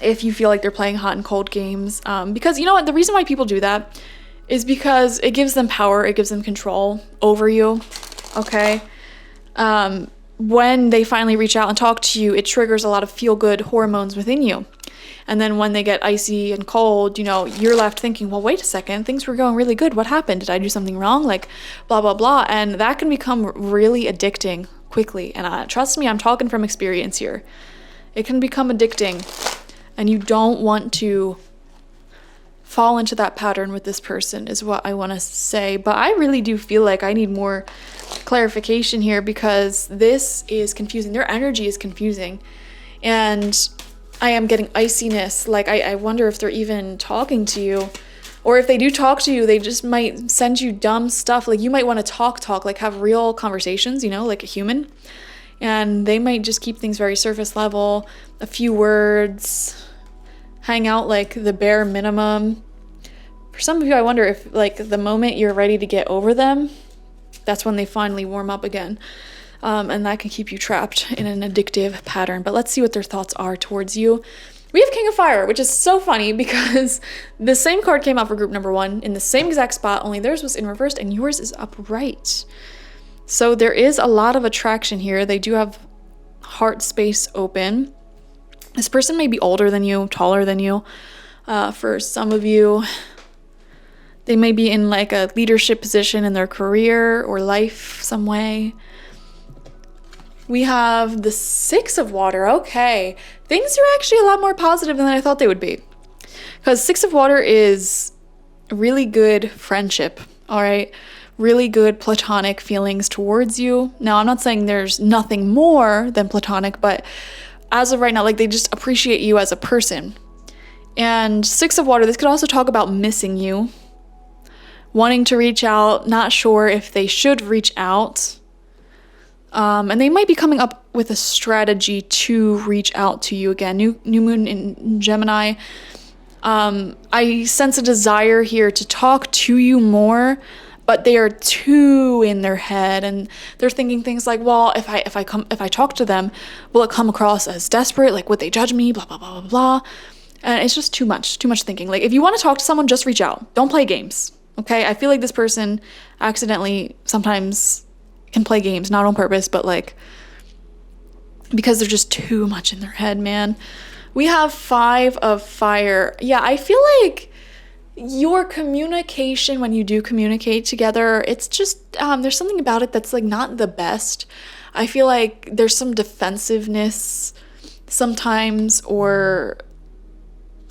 if you feel like they're playing hot and cold games. Because you know what? The reason why people do that is because it gives them power. It gives them control over you. Okay? When they finally reach out and talk to you, it triggers a lot of feel-good hormones within you. And then when they get icy and cold, you know, you're left thinking, well, wait a second, things were going really good. What happened? Did I do something wrong? Like, blah, blah, blah. And that can become really addicting quickly. And trust me, I'm talking from experience here. It can become addicting. And you don't want to fall into that pattern with this person, is what I want to say. But I really do feel like I need more clarification here, because this is confusing. Their energy is confusing. And I am getting iciness. Like, I wonder if they're even talking to you. Or if they do talk to you, they just might send you dumb stuff. Like, you might want to talk, like have real conversations, you know, like a human. And they might just keep things very surface level, a few words, hang out like the bare minimum. For some of you, I wonder if like the moment you're ready to get over them, that's when they finally warm up again. And that can keep you trapped in an addictive pattern. But let's see what their thoughts are towards you. We have King of Fire, which is so funny because the same card came out for group number 1 in the same exact spot, only theirs was in reversed and yours is upright. So there is a lot of attraction here. They do have heart space open. This person may be older than you, taller than you. For some of you, they may be in like a leadership position in their career or life some way. We have the 6 of Water. Okay, things are actually a lot more positive than I thought they would be. Because 6 of Water is really good friendship, all right? Really good platonic feelings towards you. Now, I'm not saying there's nothing more than platonic, but as of right now, like, they just appreciate you as a person. And 6 of Water, this could also talk about missing you, wanting to reach out, not sure if they should reach out. And they might be coming up with a strategy to reach out to you again. New moon in Gemini. I sense a desire here to talk to you more, but they are too in their head, and they're thinking things like, well, if I talk to them, will it come across as desperate? Like, would they judge me? Blah, blah, blah, blah, blah. And it's just too much thinking. Like, if you want to talk to someone, just reach out. Don't play games. Okay? I feel like this person accidentally sometimes can play games, not on purpose, but like because they're just too much in their head, man. We have 5 of Fire. Yeah, I feel like your communication, when you do communicate together, it's just there's something about it that's like not the best. I feel like there's some defensiveness sometimes, or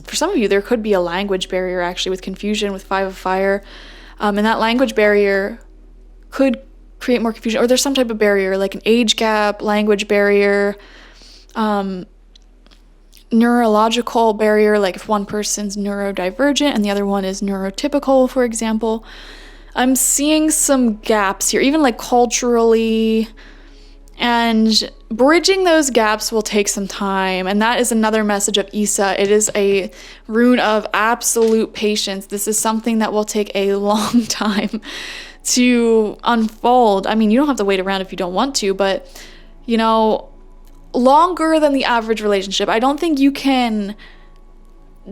for some of you there could be a language barrier actually with confusion with 5 of Fire, and that language barrier could create more confusion, or there's some type of barrier like an age gap, language barrier, neurological barrier, like if one person's neurodivergent and the other one is neurotypical, for example. I'm seeing some gaps here, even like culturally, and bridging those gaps will take some time. And that is another message of Isa. It is a rune of absolute patience. This is something that will take a long time to unfold. I mean, you don't have to wait around if you don't want to, but you know, longer than the average relationship. I don't think you can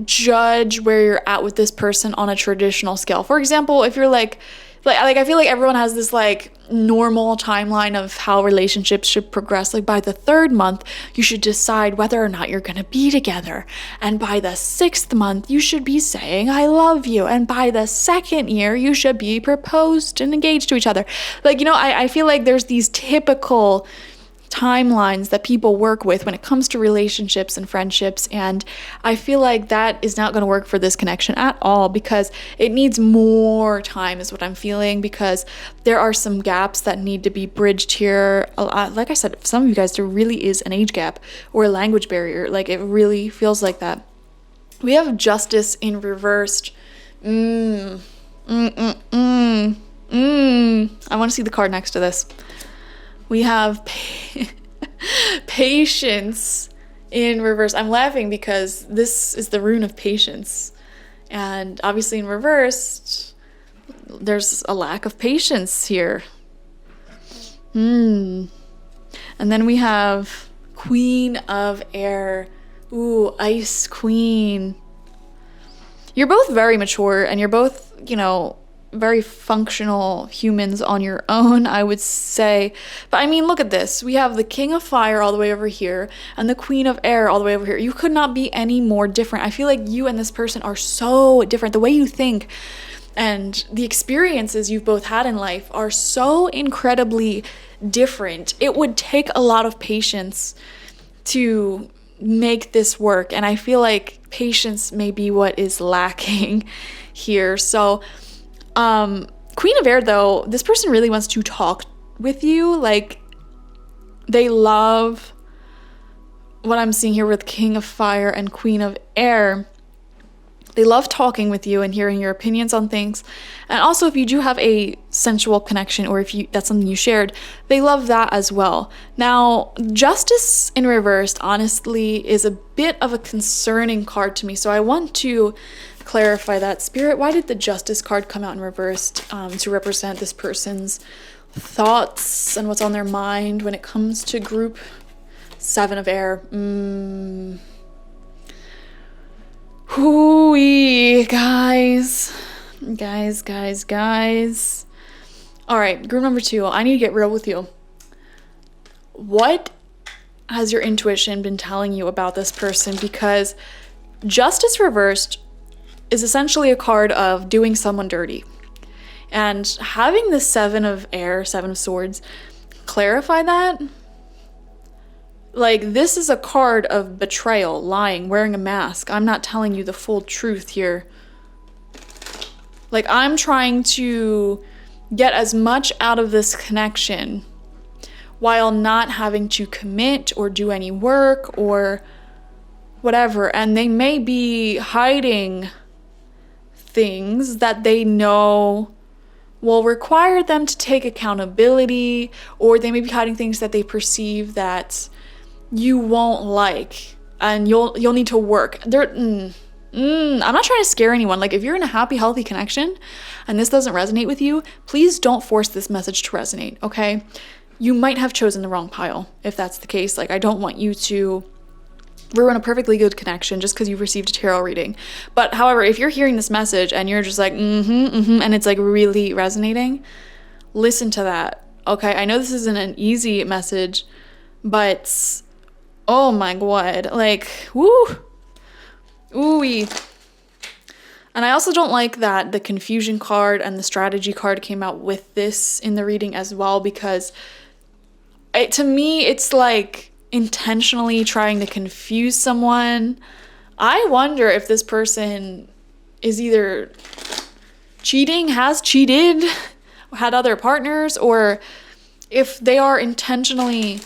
judge where you're at with this person on a traditional scale. For example, if you're like I feel like everyone has this like normal timeline of how relationships should progress. Like by the 3rd month, you should decide whether or not you're going to be together. And by the 6th month, you should be saying, I love you. And by the 2nd year, you should be proposed and engaged to each other. Like, you know, I feel like there's these typical timelines that people work with when it comes to relationships and friendships, and I feel like that is not going to work for this connection at all, because it needs more time is what I'm feeling, because there are some gaps that need to be bridged here. Like I said, for some of you guys, there really is an age gap or a language barrier. Like, it really feels like that. We have Justice in reversed. I want to see the card next to this. We have Patience in reverse. I'm laughing because this is the rune of patience. And obviously in reversed, there's a lack of patience here. And then we have Queen of Air. Ooh, Ice Queen. You're both very mature and you're both, very functional humans on your own, I would say. But I mean, look at this. We have the King of Fire all the way over here and the Queen of Air all the way over here. You could not be any more different. I feel like you and this person are so different. The way you think and the experiences you've both had in life are so incredibly different. It would take a lot of patience to make this work. And I feel like patience may be what is lacking here. So, Queen of Air, though, this person really wants to talk with you. Like, they love what I'm seeing here with King of Fire and Queen of Air. They love talking with you and hearing your opinions on things. And also, if you do have a sensual connection or if that's something you shared, they love that as well. Now, Justice in reversed, honestly, is a bit of a concerning card to me. So I want to clarify that. Spirit, why did the Justice card come out in reversed to represent this person's thoughts and what's on their mind when it comes to group 7 of Air? Hooey, guys. All right, group number 2. I need to get real with you. What has your intuition been telling you about this person? Because Justice reversed is essentially a card of doing someone dirty. And having the 7 of Air, 7 of Swords, clarify that. Like, this is a card of betrayal, lying, wearing a mask. I'm not telling you the full truth here. Like, I'm trying to get as much out of this connection while not having to commit or do any work or whatever. And they may be hiding things that they know will require them to take accountability, or they may be hiding things that they perceive that you won't like and you'll need to work. I'm not trying to scare anyone. Like, if you're in a happy, healthy connection and this doesn't resonate with you, please don't force this message to resonate, okay? You might have chosen the wrong pile if that's the case. Like, I don't want you to ruin a perfectly good connection just because you've received a tarot reading. But however, if you're hearing this message and you're just like, and it's like really resonating, listen to that, okay? I know this isn't an easy message, but oh my God, like, woo, ooh-wee. And I also don't like that the confusion card and the strategy card came out with this in the reading as well, because to me, it's like intentionally trying to confuse someone. I wonder if this person is either cheating, has cheated, had other partners, or if they are intentionally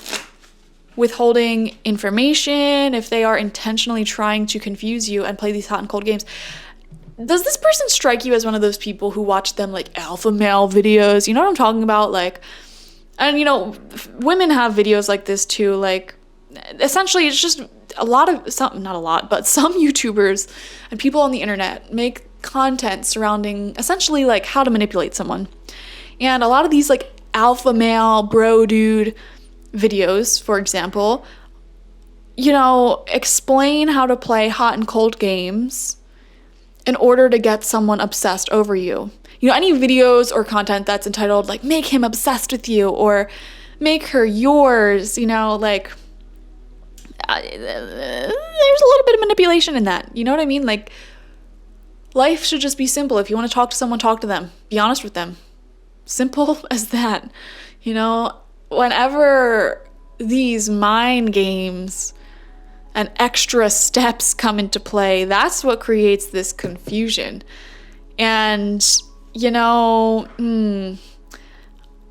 withholding information, if they are intentionally trying to confuse you and play these hot and cold games. Does this person strike you as one of those people who watch them like alpha male videos? You know what I'm talking about? Like, and women have videos like this too. Like, essentially it's just some YouTubers and people on the internet make content surrounding essentially like how to manipulate someone. And a lot of these like alpha male bro dude videos, for example, explain how to play hot and cold games in order to get someone obsessed over you. Any videos or content that's entitled like make him obsessed with you or make her yours, like there's a little bit of manipulation in that. You know what I mean? Like, life should just be simple. If you want to talk to someone, talk to them. Be honest with them. Simple as that. Whenever these mind games and extra steps come into play, that's what creates this confusion. And,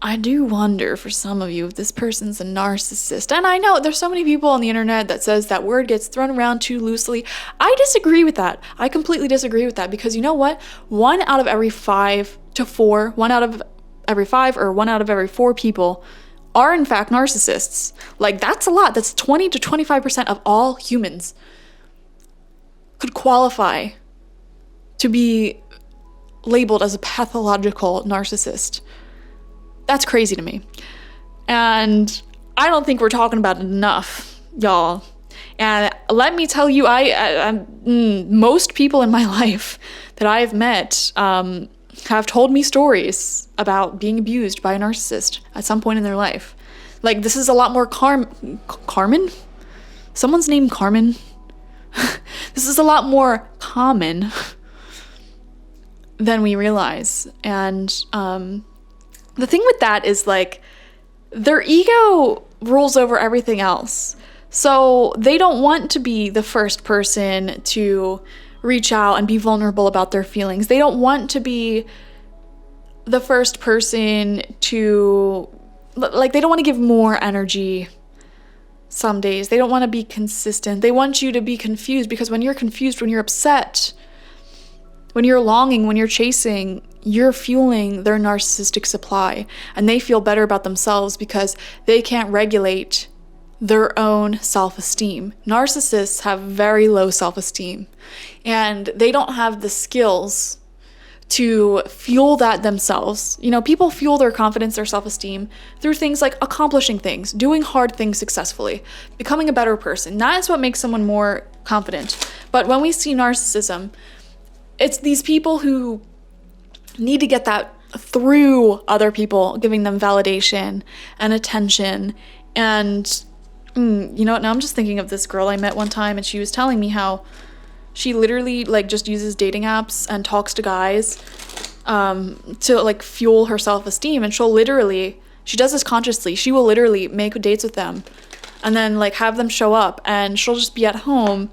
I do wonder for some of you if this person's a narcissist. And I know there's so many people on the internet that says that word gets thrown around too loosely. I disagree with that. I completely disagree with that, because you know what? 1 out of every 5 to 4, 1 out of every 5 or 1 out of every 4 people are in fact narcissists. Like, that's a lot. That's 20 to 25% of all humans could qualify to be labeled as a pathological narcissist. That's crazy to me. And I don't think we're talking about it enough, y'all. And let me tell you, most people in my life that I've met have told me stories about being abused by a narcissist at some point in their life. Like, this is a lot more Carmen? Someone's named Carmen? This is a lot more common than we realize. And the thing with that is, like, their ego rules over everything else. So they don't want to be the first person to reach out and be vulnerable about their feelings. They don't want to be the first person to, like, they don't want to give more energy some days. They don't want to be consistent. They want you to be confused, because when you're confused, when you're upset, when you're longing, when you're chasing, you're fueling their narcissistic supply, and they feel better about themselves because they can't regulate their own self-esteem. Narcissists have very low self-esteem, and they don't have the skills to fuel that themselves. You know, people fuel their confidence, their self-esteem through things like accomplishing things, doing hard things successfully, becoming a better person. That is what makes someone more confident. But when we see narcissism, it's these people who need to get that through other people giving them validation and attention. And you know what, now I'm just thinking of this girl I met one time, and she was telling me how she literally, like, just uses dating apps and talks to guys to, like, fuel her self-esteem. And she does this consciously. She will literally make dates with them and then, like, have them show up, and she'll just be at home,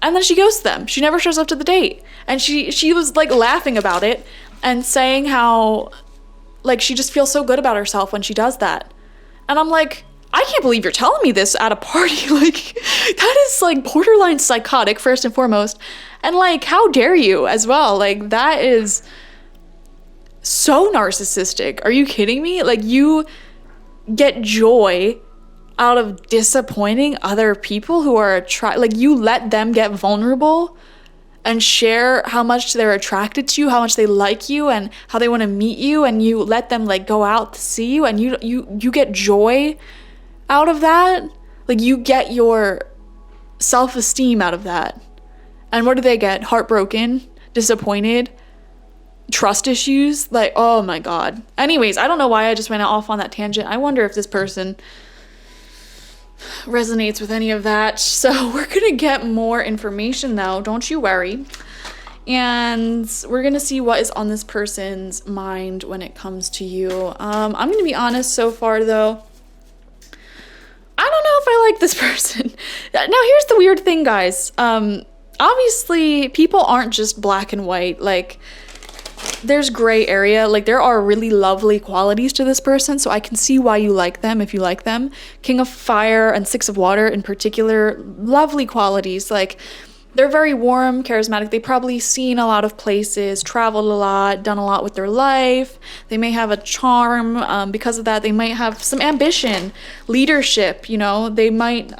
and then she ghosts them. She never shows up to the date. And she was, like, laughing about it and saying how, like, she just feels so good about herself when she does that. And I'm like, I can't believe you're telling me this at a party. Like, that is, like, borderline psychotic, first and foremost. And, like, how dare you as well? Like, that is so narcissistic. Are you kidding me? Like, you get joy out of disappointing other people who are like, you let them get vulnerable and share how much they're attracted to you, how much they like you, and how they want to meet you, and you let them, like, go out to see you, and you get joy out of that. Like, you get your self-esteem out of that. And what do they get? Heartbroken, disappointed, trust issues. Like, oh my God. Anyways, I don't know why I just went off on that tangent. I wonder if this person resonates with any of that. So we're gonna get more information though, don't you worry. And we're gonna see what is on this person's mind when it comes to you. I'm gonna be honest so far though, I don't know if I like this person. Now here's the weird thing, guys. Obviously people aren't just black and white. Like, there's gray area. Like, there are really lovely qualities to this person, so I can see why you like them if you like them. King of Fire and Six of Water in particular, lovely qualities. Like, they're very warm, charismatic. They've probably seen a lot of places, traveled a lot, done a lot with their life. They may have a charm. Because of that, they might have some ambition, leadership, you know. They might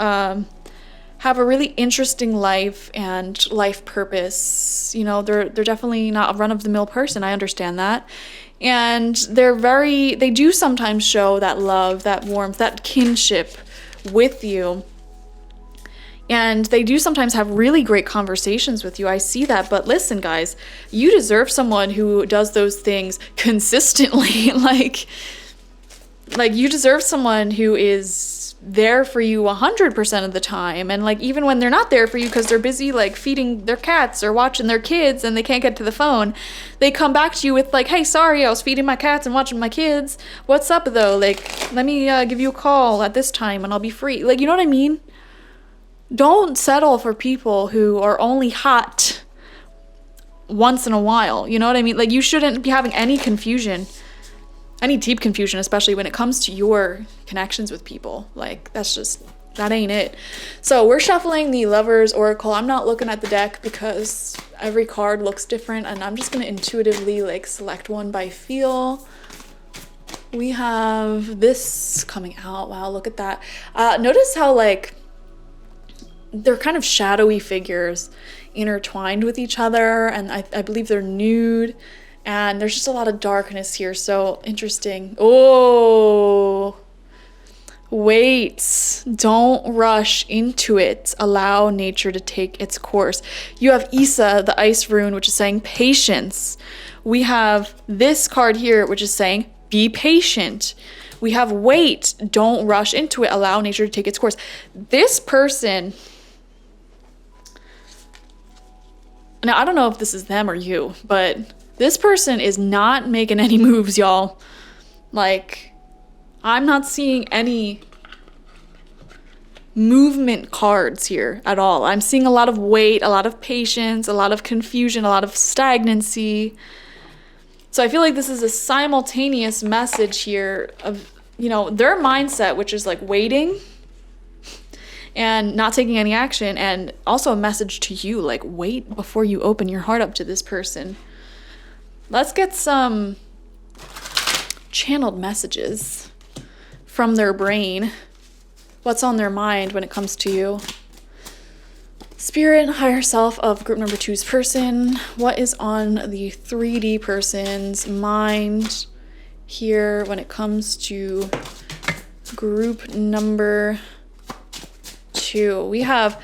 have a really interesting life and life purpose. You know, they're definitely not a run-of-the-mill person. I understand that. And they do sometimes show that love, that warmth, that kinship with you. And they do sometimes have really great conversations with you. I see that. But listen, guys, you deserve someone who does those things consistently. like you deserve someone who is there for you 100% of the time. And, like, even when they're not there for you because they're busy, like, feeding their cats or watching their kids and they can't get to the phone, they come back to you with, like, hey, sorry, I was feeding my cats and watching my kids. What's up though? Like, let me give you a call at this time and I'll be free. Like, you know what I mean? Don't settle for people who are only hot once in a while. You know what I mean? Like, you shouldn't be having any confusion, any deep confusion, especially when it comes to your connections with people. Like, that ain't it. So we're shuffling the Lovers Oracle. I'm not looking at the deck because every card looks different, and I'm just going to intuitively, like, select one by feel. We have this coming out. Wow, look at that. Notice how like they're kind of shadowy figures intertwined with each other, and I believe they're nude, and there's just a lot of darkness here. So interesting. Oh, wait, don't rush into it. Allow nature to take its course. You have Isa, the ice rune, which is saying patience. We have this card here, which is saying be patient. We have wait, don't rush into it. Allow nature to take its course. This person, now I don't know if this is them or you, but this person is not making any moves, y'all. Like, I'm not seeing any movement cards here at all. I'm seeing a lot of wait, a lot of patience, a lot of confusion, a lot of stagnancy. So I feel like this is a simultaneous message here of, you know, their mindset, which is like waiting and not taking any action, and also a message to you, like wait before you open your heart up to this person. Let's get some channeled messages from their brain. What's on their mind when it comes to you? Spirit, higher self of group number 2's person. What is on the 3D person's mind here when it comes to group number 2? We have,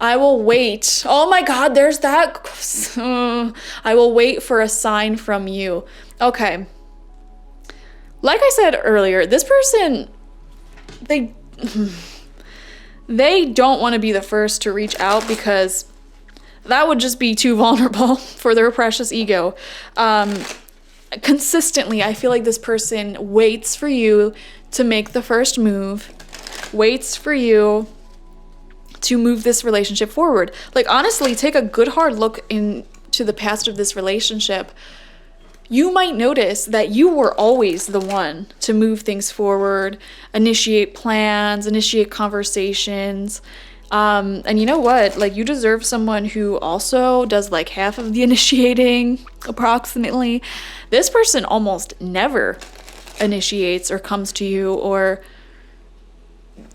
I will wait. Oh my God, there's that. I will wait for a sign from you. Okay. Like I said earlier, this person, they don't want to be the first to reach out, because that would just be too vulnerable for their precious ego. Consistently, I feel like this person waits for you to make the first move, waits for you to move this relationship forward. Like, honestly, take a good hard look into the past of this relationship. You might notice that you were always the one to move things forward, initiate plans, initiate conversations. And you know what? Like, you deserve someone who also does like half of the initiating, approximately. This person almost never initiates or comes to you or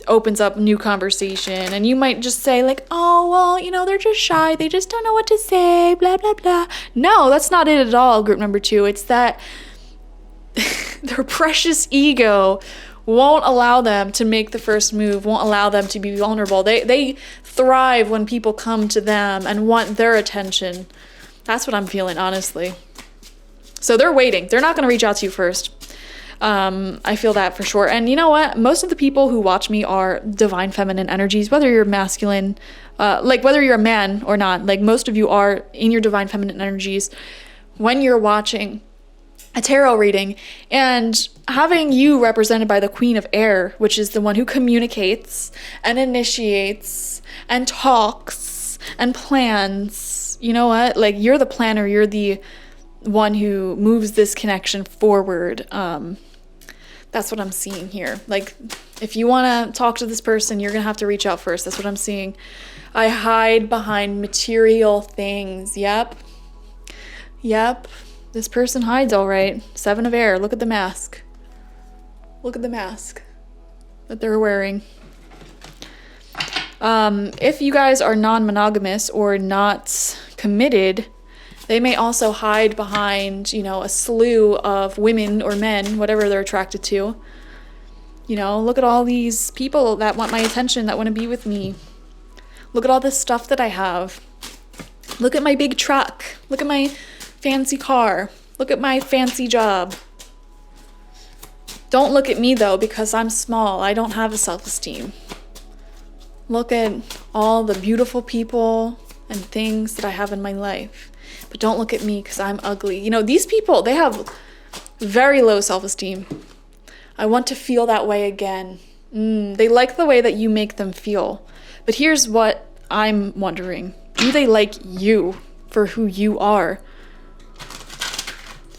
opens up new conversation, and you might just say like, oh, well, you know, they're just shy, they just don't know what to say, blah blah blah. No, that's not it at all, group number 2. It's that their precious ego won't allow them to make the first move, won't allow them to be vulnerable. They thrive when people come to them and want their attention. That's what I'm feeling, honestly. So they're waiting. They're not going to reach out to you first. I feel that for sure. And you know what? Most of the people who watch me are divine feminine energies, whether you're masculine, like whether you're a man or not, like most of you are in your divine feminine energies when you're watching a tarot reading. And having you represented by the Queen of Air, which is the one who communicates and initiates and talks and plans, you know what? Like, you're the planner, you're the one who moves this connection forward. That's what I'm seeing here. Like, if you want to talk to this person, you're gonna have to reach out first. That's what I'm seeing. I hide behind material things. Yep, this person hides all right. 7 of Air. Look at the mask. Look at the mask that they're wearing. If you guys are non-monogamous or not committed, they may also hide behind, you know, a slew of women or men, whatever they're attracted to. You know, look at all these people that want my attention, that want to be with me. Look at all this stuff that I have. Look at my big truck. Look at my fancy car. Look at my fancy job. Don't look at me, though, because I'm small. I don't have a self-esteem. Look at all the beautiful people and things that I have in my life. But don't look at me because I'm ugly. You know, these people, they have very low self-esteem. I want to feel that way again. They like the way that you make them feel. But here's what I'm wondering. Do they like you for who you are?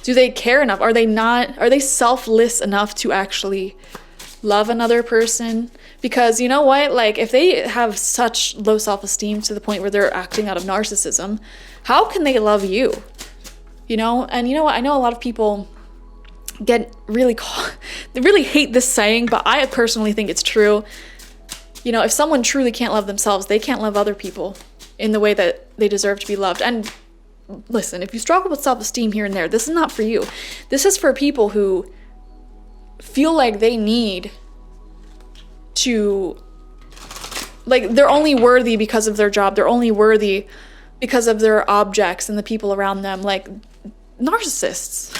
Do they care enough? Are they selfless enough to actually love another person? Because you know what? Like, if they have such low self-esteem to the point where they're acting out of narcissism, how can they love you? You know? And you know what? I know a lot of people get really they really hate this saying, but I personally think it's true. You know, if someone truly can't love themselves, they can't love other people in the way that they deserve to be loved. And listen, if you struggle with self-esteem here and there, this is not for you. This is for people who feel like they need to, like, they're only worthy because of their job. They're only worthy because of their objects and the people around them. Like, narcissists.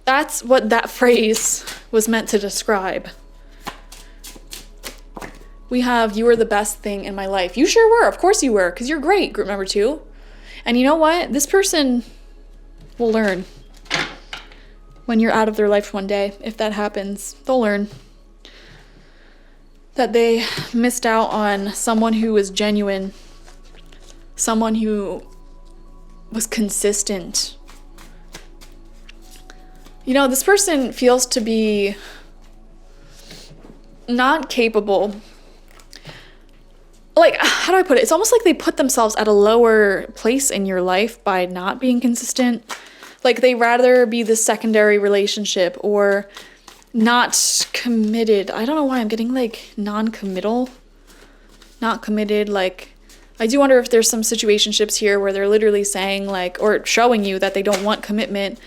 That's what that phrase was meant to describe. We have, you were the best thing in my life. You sure were. Of course you were, because you're great, group number 2. And you know what? This person will learn when you're out of their life one day. If that happens, they'll learn that they missed out on someone who was genuine, someone who was consistent. You know, this person feels to be not capable. Like, how do I put it? It's almost like they put themselves at a lower place in your life by not being consistent. Like, they rather be the secondary relationship or not committed. I don't know why I'm getting, like, non-committal. Not committed. Like, I do wonder if there's some situationships here where they're literally saying, like, or showing you that they don't want commitment.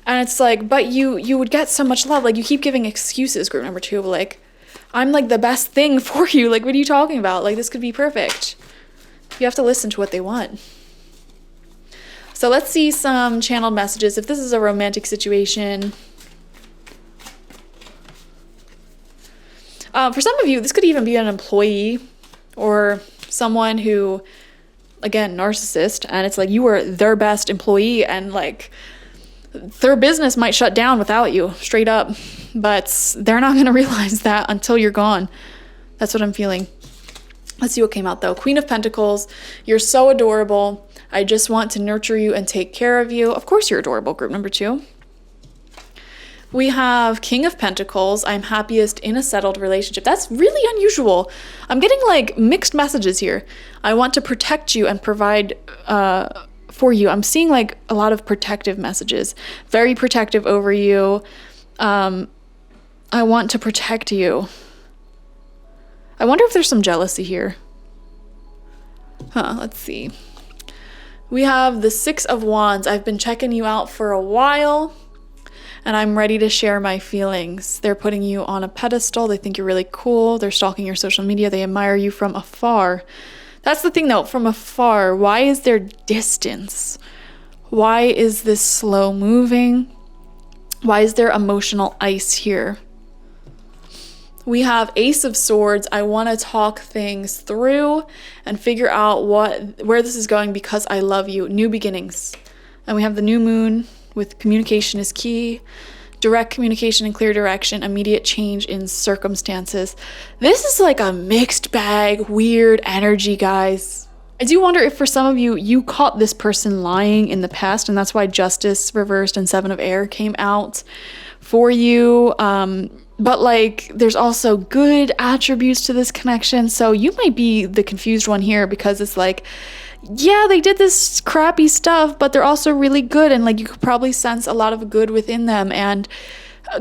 And it's like, but you would get so much love. Like, you keep giving excuses, group number 2, like, I'm like the best thing for you. Like, what are you talking about? Like, this could be perfect. You have to listen to what they want. So let's see some channeled messages. If this is a romantic situation. For some of you, this could even be an employee or someone who, again, narcissist. And it's like you were their best employee and, like, their business might shut down without you, straight up. But they're not going to realize that until you're gone. That's what I'm feeling. Let's see what came out, though. Queen of Pentacles. You're so adorable. I just want to nurture you and take care of you. Of course you're adorable, group number 2. We have King of Pentacles. I'm happiest in a settled relationship. That's really unusual. I'm getting, like, mixed messages here. I want to protect you and provide for you. I'm seeing, like, a lot of protective messages. Very protective over you. I want to protect you. I wonder if there's some jealousy here. Let's see. We have the 6 of Wands. I've been checking you out for a while, and I'm ready to share my feelings. They're putting you on a pedestal. They think you're really cool. They're stalking your social media. They admire you from afar. That's the thing, though, from afar. Why is there distance? Why is this slow moving? Why is there emotional ice here? We have Ace of Swords. I want to talk things through and figure out where this is going because I love you. New beginnings. And we have the new moon with communication is key. Direct communication and clear direction. Immediate change in circumstances. This is like a mixed bag, weird energy, guys. I do wonder if for some of you, you caught this person lying in the past, and that's why Justice reversed and 7 of Air came out for you. But, like, there's also good attributes to this connection. So you might be the confused one here because it's like, yeah, they did this crappy stuff, but they're also really good. And, like, you could probably sense a lot of good within them. And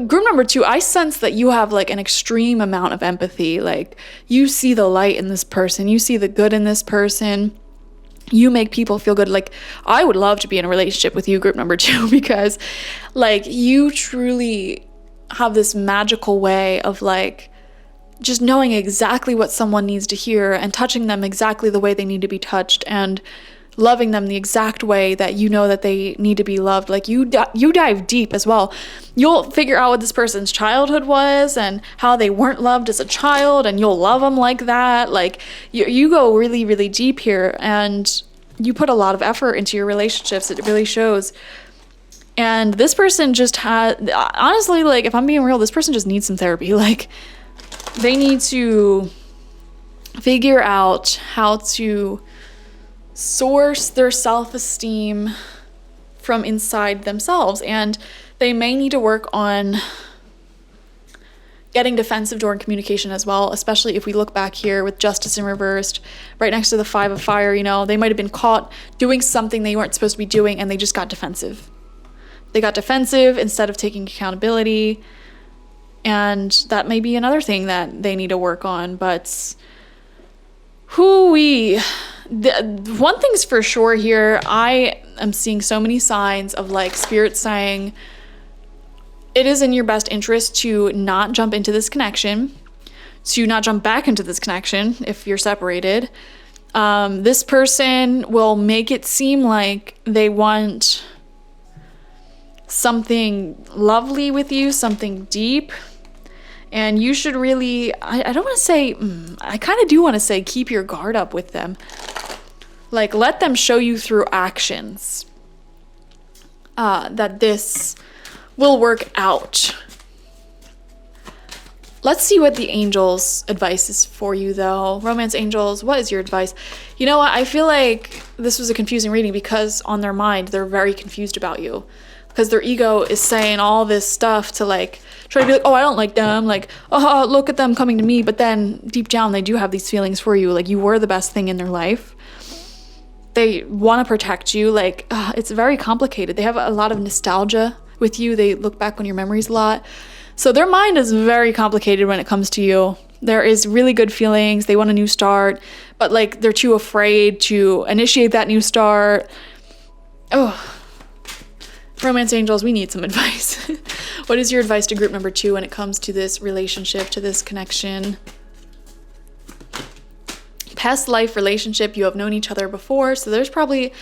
group number 2, I sense that you have, like, an extreme amount of empathy. Like, you see the light in this person. You see the good in this person. You make people feel good. Like, I would love to be in a relationship with you, group number 2, because, like, you truly have this magical way of, like, just knowing exactly what someone needs to hear and touching them exactly the way they need to be touched and loving them the exact way that you know that they need to be loved. Like, you dive deep as well. You'll figure out what this person's childhood was and how they weren't loved as a child, and you'll love them like that. Like, you go really, really deep here, and you put a lot of effort into your relationships. It really shows. And this person just had, honestly, like, if I'm being real, this person just needs some therapy. Like, they need to figure out how to source their self-esteem from inside themselves. And they may need to work on getting defensive during communication as well, especially if we look back here with Justice in reversed, right next to the 5 of Fire. You know, they might have been caught doing something they weren't supposed to be doing, and they just got defensive. They got defensive instead of taking accountability. And that may be another thing that they need to work on. But one thing's for sure here. I am seeing so many signs of like spirit saying it is in your best interest to not jump into this connection, to not jump back into this connection if you're separated. This person will make it seem like they want something lovely with you, something deep. And you should really, I don't want to say, I kind of do want to say keep your guard up with them. Like, let them show you through actions that this will work out. Let's see what the angels' advice is for you, though. Romance angels, what is your advice? You know what? I feel like this was a confusing reading because on their mind, they're very confused about you. Because their ego is saying all this stuff to like try to be like, oh, I don't like them. Like, oh, look at them coming to me. But then deep down, they do have these feelings for you. Like, you were the best thing in their life. They want to protect you. Like, it's very complicated. They have a lot of nostalgia with you. They look back on your memories a lot. So their mind is very complicated when it comes to you. There is really good feelings. They want a new start, but like they're too afraid to initiate that new start. Oh, romance angels, we need some advice. What is your advice to group number 2 when it comes to this relationship, to this connection? Past life relationship, you have known each other before, so there's probably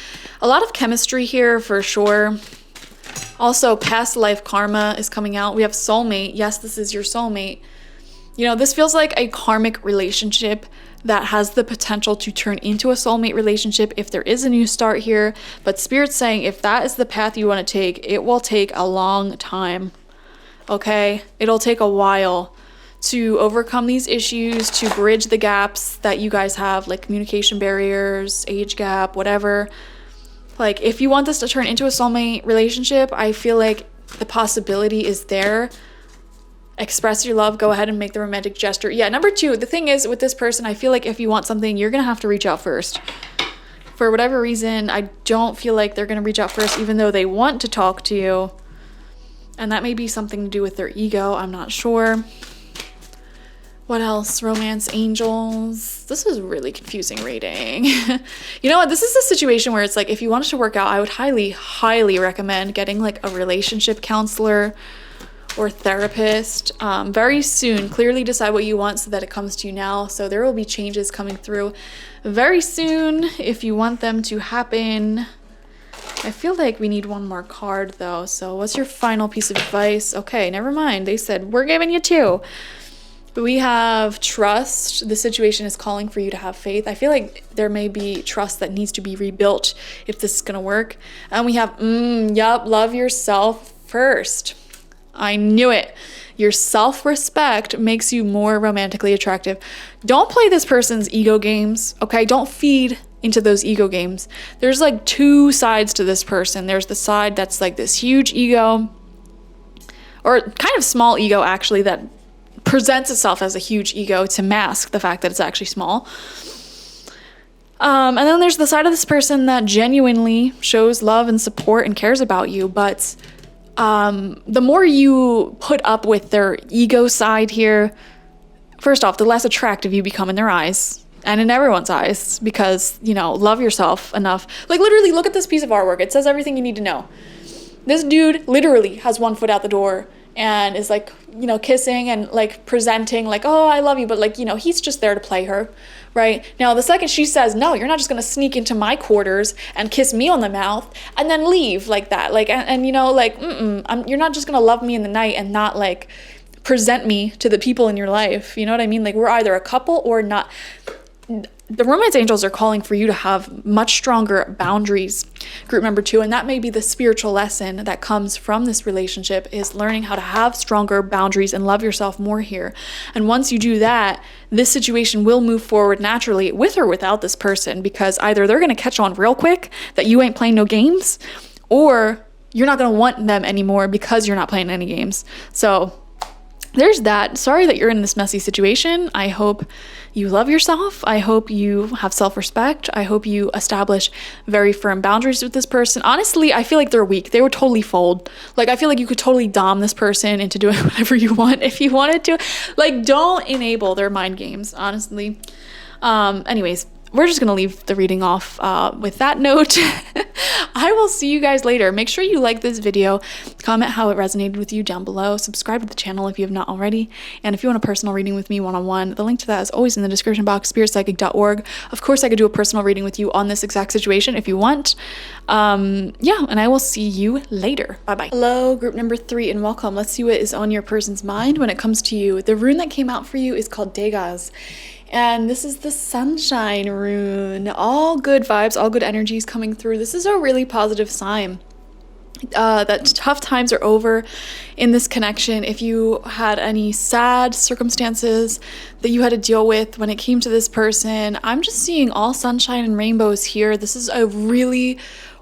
a lot of chemistry here for sure. Also, past life karma is coming out. We have soulmate. Yes, this is your soulmate. You know, this feels like a karmic relationship that has the potential to turn into a soulmate relationship if there is a new start here. But Spirit's saying if that is the path you want to take, it will take a long time. Okay? It'll take a while to overcome these issues, to bridge the gaps that you guys have, like communication barriers, age gap, whatever. Like, if you want this to turn into a soulmate relationship, I feel like the possibility is there. Express your love. Go ahead and make the romantic gesture. Yeah, number 2, the thing is with this person, I feel like if you want something, you're going to have to reach out first. For whatever reason, I don't feel like they're going to reach out first, even though they want to talk to you. And that may be something to do with their ego. I'm not sure. What else? Romance angels. This is a really confusing reading. You know what? This is a situation where it's like, if you want it to work out, I would highly, highly recommend getting like a relationship counselor or therapist very soon. Clearly decide what you want so that it comes to you now. So there will be changes coming through very soon if you want them to happen. I feel like we need one more card though. So what's your final piece of advice? Okay, never mind. They said, we're giving you 2. But we have trust. The situation is calling for you to have faith. I feel like there may be trust that needs to be rebuilt if this is going to work. And we have, yup, love yourself first. I knew it. Your self-respect makes you more romantically attractive. Don't play this person's ego games, okay? Don't feed into those ego games. There's like 2 sides to this person. There's the side that's like this huge ego, or kind of small ego actually, that presents itself as a huge ego to mask the fact that it's actually small. And then there's the side of this person that genuinely shows love and support and cares about you. But the more you put up with their ego side here, first off, the less attractive you become in their eyes and in everyone's eyes, because, you know, love yourself enough. Like, literally, look at this piece of artwork. It says everything you need to know. This dude literally has 1 foot out the door and is like, you know, kissing and like presenting like, oh, I love you. But like, you know, he's just there to play her, right? Now, the second she says, no, you're not just going to sneak into my quarters and kiss me on the mouth and then leave like that. Like, and you know, like, you're not just going to love me in the night and not like present me to the people in your life. You know what I mean? Like, we're either a couple or not. The romance angels are calling for you to have much stronger boundaries, group number 2, and that may be the spiritual lesson that comes from this relationship, is learning how to have stronger boundaries and love yourself more here. And once you do that, this situation will move forward naturally with or without this person, because either they're going to catch on real quick that you ain't playing no games, or you're not going to want them anymore because you're not playing any games. So there's that. Sorry that you're in this messy situation. I hope you love yourself. I hope you have self-respect. I hope you establish very firm boundaries with this person. Honestly, I feel like they're weak. They would totally fold. Like, I feel like you could totally dom this person into doing whatever you want if you wanted to. Like, don't enable their mind games, honestly. Anyways, we're just going to leave the reading off with that note. I will see you guys later. Make sure you like this video, comment how it resonated with you down below, subscribe to the channel if you have not already, and if you want a personal reading with me one-on-one, the link to that is always in the description box, spiritpsychic.org. Of course, I could do a personal reading with you on this exact situation if you want. Yeah, and I will see you later. Bye-bye. Hello, group number 3, and welcome. Let's see what is on your person's mind when it comes to you. The rune that came out for you is called Degas. And this is the sunshine rune. All good vibes, all good energies coming through. This is a really positive sign that tough times are over in this connection. If you had any sad circumstances that you had to deal with when it came to this person, I'm just seeing all sunshine and rainbows here. This is a really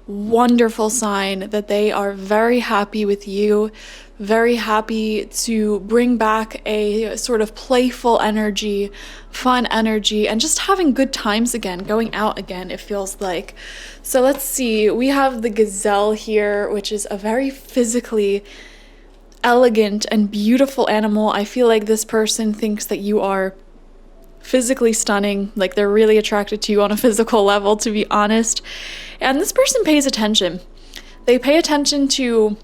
wonderful sign that they are very happy with you, very happy to bring back a sort of playful energy, fun energy, and just having good times again, going out again, it feels like. So let's see, we have the gazelle here, which is a very physically elegant and beautiful animal. I feel like this person thinks that you are physically stunning, like they're really attracted to you on a physical level, to be honest. And this person pays attention. They pay attention to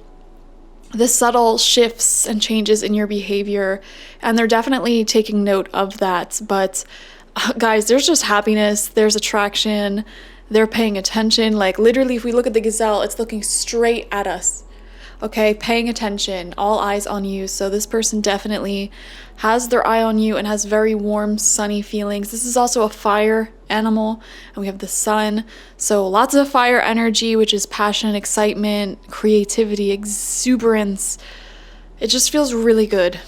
the subtle shifts and changes in your behavior, and they're definitely taking note of that. But guys, there's just happiness, there's attraction, they're paying attention. Like, literally, if we look at the gazelle, it's looking straight at us. Okay, paying attention, all eyes on you. So this person definitely has their eye on you and has very warm, sunny feelings. This is also a fire animal, and we have the sun. So lots of fire energy, which is passion, excitement, creativity, exuberance. It just feels really good.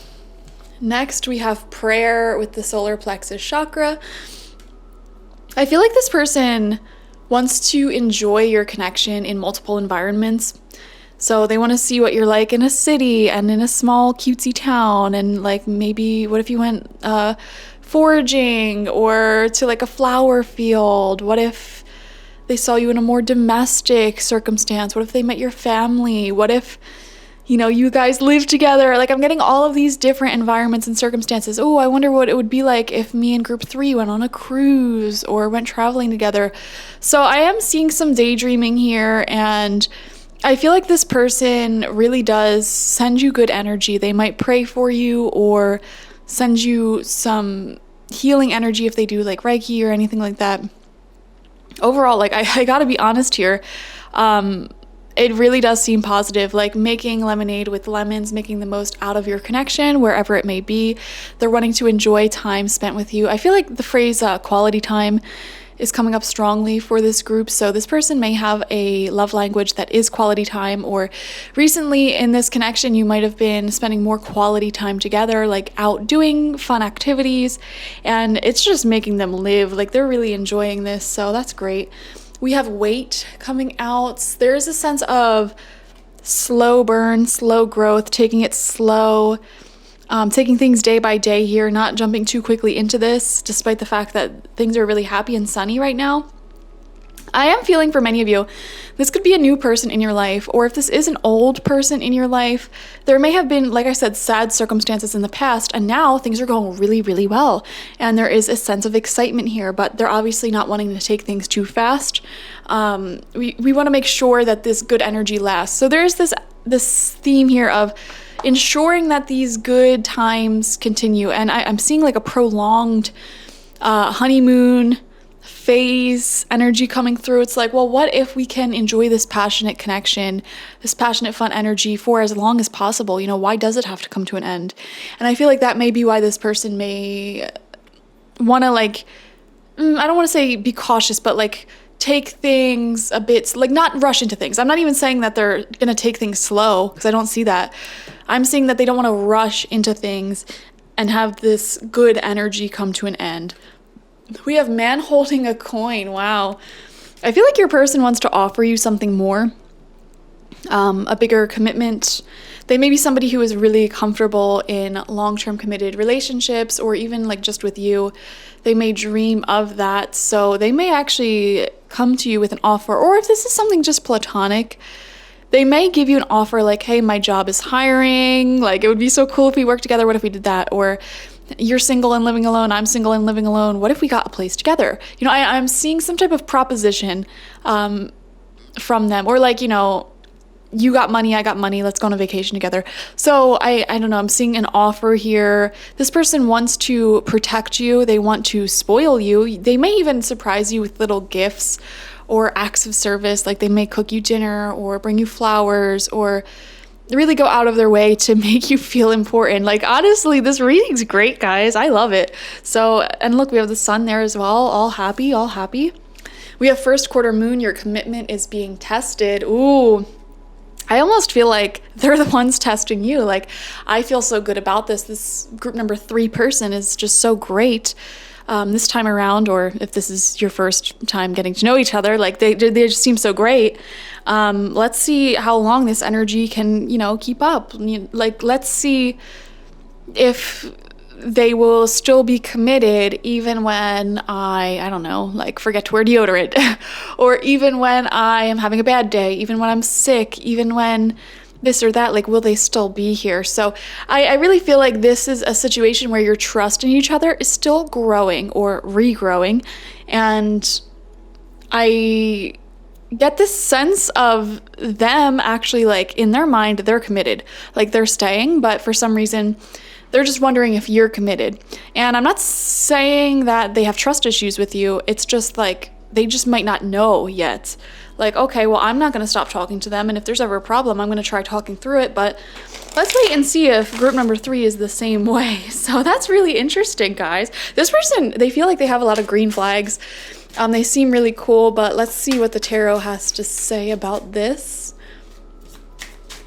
Next, we have prayer with the solar plexus chakra. I feel like this person wants to enjoy your connection in multiple environments. So they want to see what you're like in a city and in a small cutesy town, and like maybe what if you went foraging or to like a flower field? What if they saw you in a more domestic circumstance? What if they met your family? What if, you know, you guys live together? Like, I'm getting all of these different environments and circumstances. Oh, I wonder what it would be like if me and group 3 went on a cruise or went traveling together. So I am seeing some daydreaming here, and I feel like this person really does send you good energy. They might pray for you or send you some healing energy if they do like Reiki or anything like that. Overall, like, I gotta be honest here, it really does seem positive, like making lemonade with lemons, making the most out of your connection wherever it may be. They're wanting to enjoy time spent with you. I feel like the phrase quality time is coming up strongly for this group. So this person may have a love language that is quality time, or recently in this connection you might have been spending more quality time together, like out doing fun activities, and it's just making them live. Like, they're really enjoying this, so that's great. We have weight coming out. There's a sense of slow burn, slow growth, taking it slow, taking things day by day here, not jumping too quickly into this, despite the fact that things are really happy and sunny right now. I am feeling for many of you, this could be a new person in your life, or if this is an old person in your life, there may have been, like I said, sad circumstances in the past, and now things are going really, really well. And there is a sense of excitement here, but they're obviously not wanting to take things too fast. We want to make sure that this good energy lasts. So there's this theme here of ensuring that these good times continue. And I'm seeing like a prolonged honeymoon phase energy coming through. It's like, well, what if we can enjoy this passionate connection, this passionate fun energy for as long as possible? You know, why does it have to come to an end? And I feel like that may be why this person may want to, like, I don't want to say be cautious, but like take things a bit, like not rush into things. I'm not even saying that they're going to take things slow, because I don't see that. I'm seeing that they don't want to rush into things and have this good energy come to an end. We have man holding a coin. Wow. I feel like your person wants to offer you something more, a bigger commitment. They may be somebody who is really comfortable in long-term committed relationships, or even like just with you. They may dream of that. So they may actually come to you with an offer, or if this is something just platonic, they may give you an offer like, hey, my job is hiring. Like, it would be so cool if we worked together. What if we did that? Or you're single and living alone. I'm single and living alone. What if we got a place together? You know, I'm seeing some type of proposition from them. Or like, you know, you got money, I got money, let's go on a vacation together. So I don't know, I'm seeing an offer here. This person wants to protect you. They want to spoil you. They may even surprise you with little gifts or acts of service. Like they may cook you dinner or bring you flowers or really go out of their way to make you feel important. Like, honestly, this reading's great, guys. I love it. So, and look, we have the sun there as well. All happy, all happy. We have first quarter moon. Your commitment is being tested. Ooh, I almost feel like they're the ones testing you. Like, I feel so good about this. This group number 3 person is just so great this time around, or if this is your first time getting to know each other, like they just seem so great. Let's see how long this energy can, you know, keep up. Like, let's see if they will still be committed even when I don't know, like forget to wear deodorant or even when I am having a bad day, even when I'm sick, even when this or that, like, will they still be here? So I really feel like this is a situation where your trust in each other is still growing or regrowing. And I get this sense of them actually, like, in their mind, they're committed, like they're staying, but for some reason, they're just wondering if you're committed. And I'm not saying that they have trust issues with you. It's just like, they just might not know yet. Like, okay, well, I'm not going to stop talking to them. And if there's ever a problem, I'm going to try talking through it. But let's wait and see if group number 3 is the same way. So that's really interesting, guys. This person, they feel like they have a lot of green flags. They seem really cool, but let's see what the tarot has to say about this.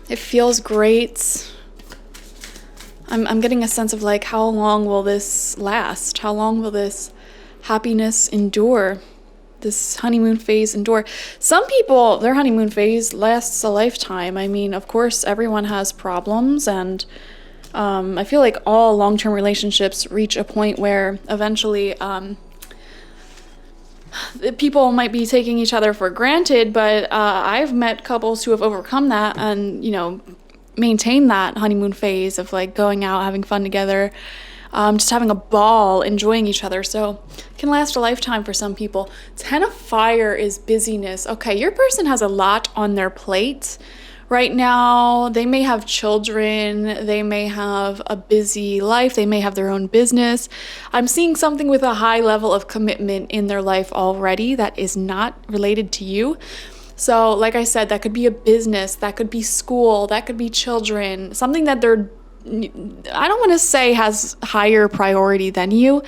It feels great. I'm getting a sense of like, how long will this last? How long will this happiness endure? This honeymoon phase endure? Some people, their honeymoon phase lasts a lifetime. I mean, of course, everyone has problems, and I feel like all long-term relationships reach a point where eventually people might be taking each other for granted, but I've met couples who have overcome that and, you know, maintain that honeymoon phase of like going out, having fun together, just having a ball, enjoying each other. So it can last a lifetime for some people. 10 of Fire is busyness. Okay, your person has a lot on their plate right now. They may have children, they may have a busy life, they may have their own business. I'm seeing something with a high level of commitment in their life already that is not related to you. So like I said, that could be a business, that could be school, that could be children, something that they're, I don't want to say has higher priority than you,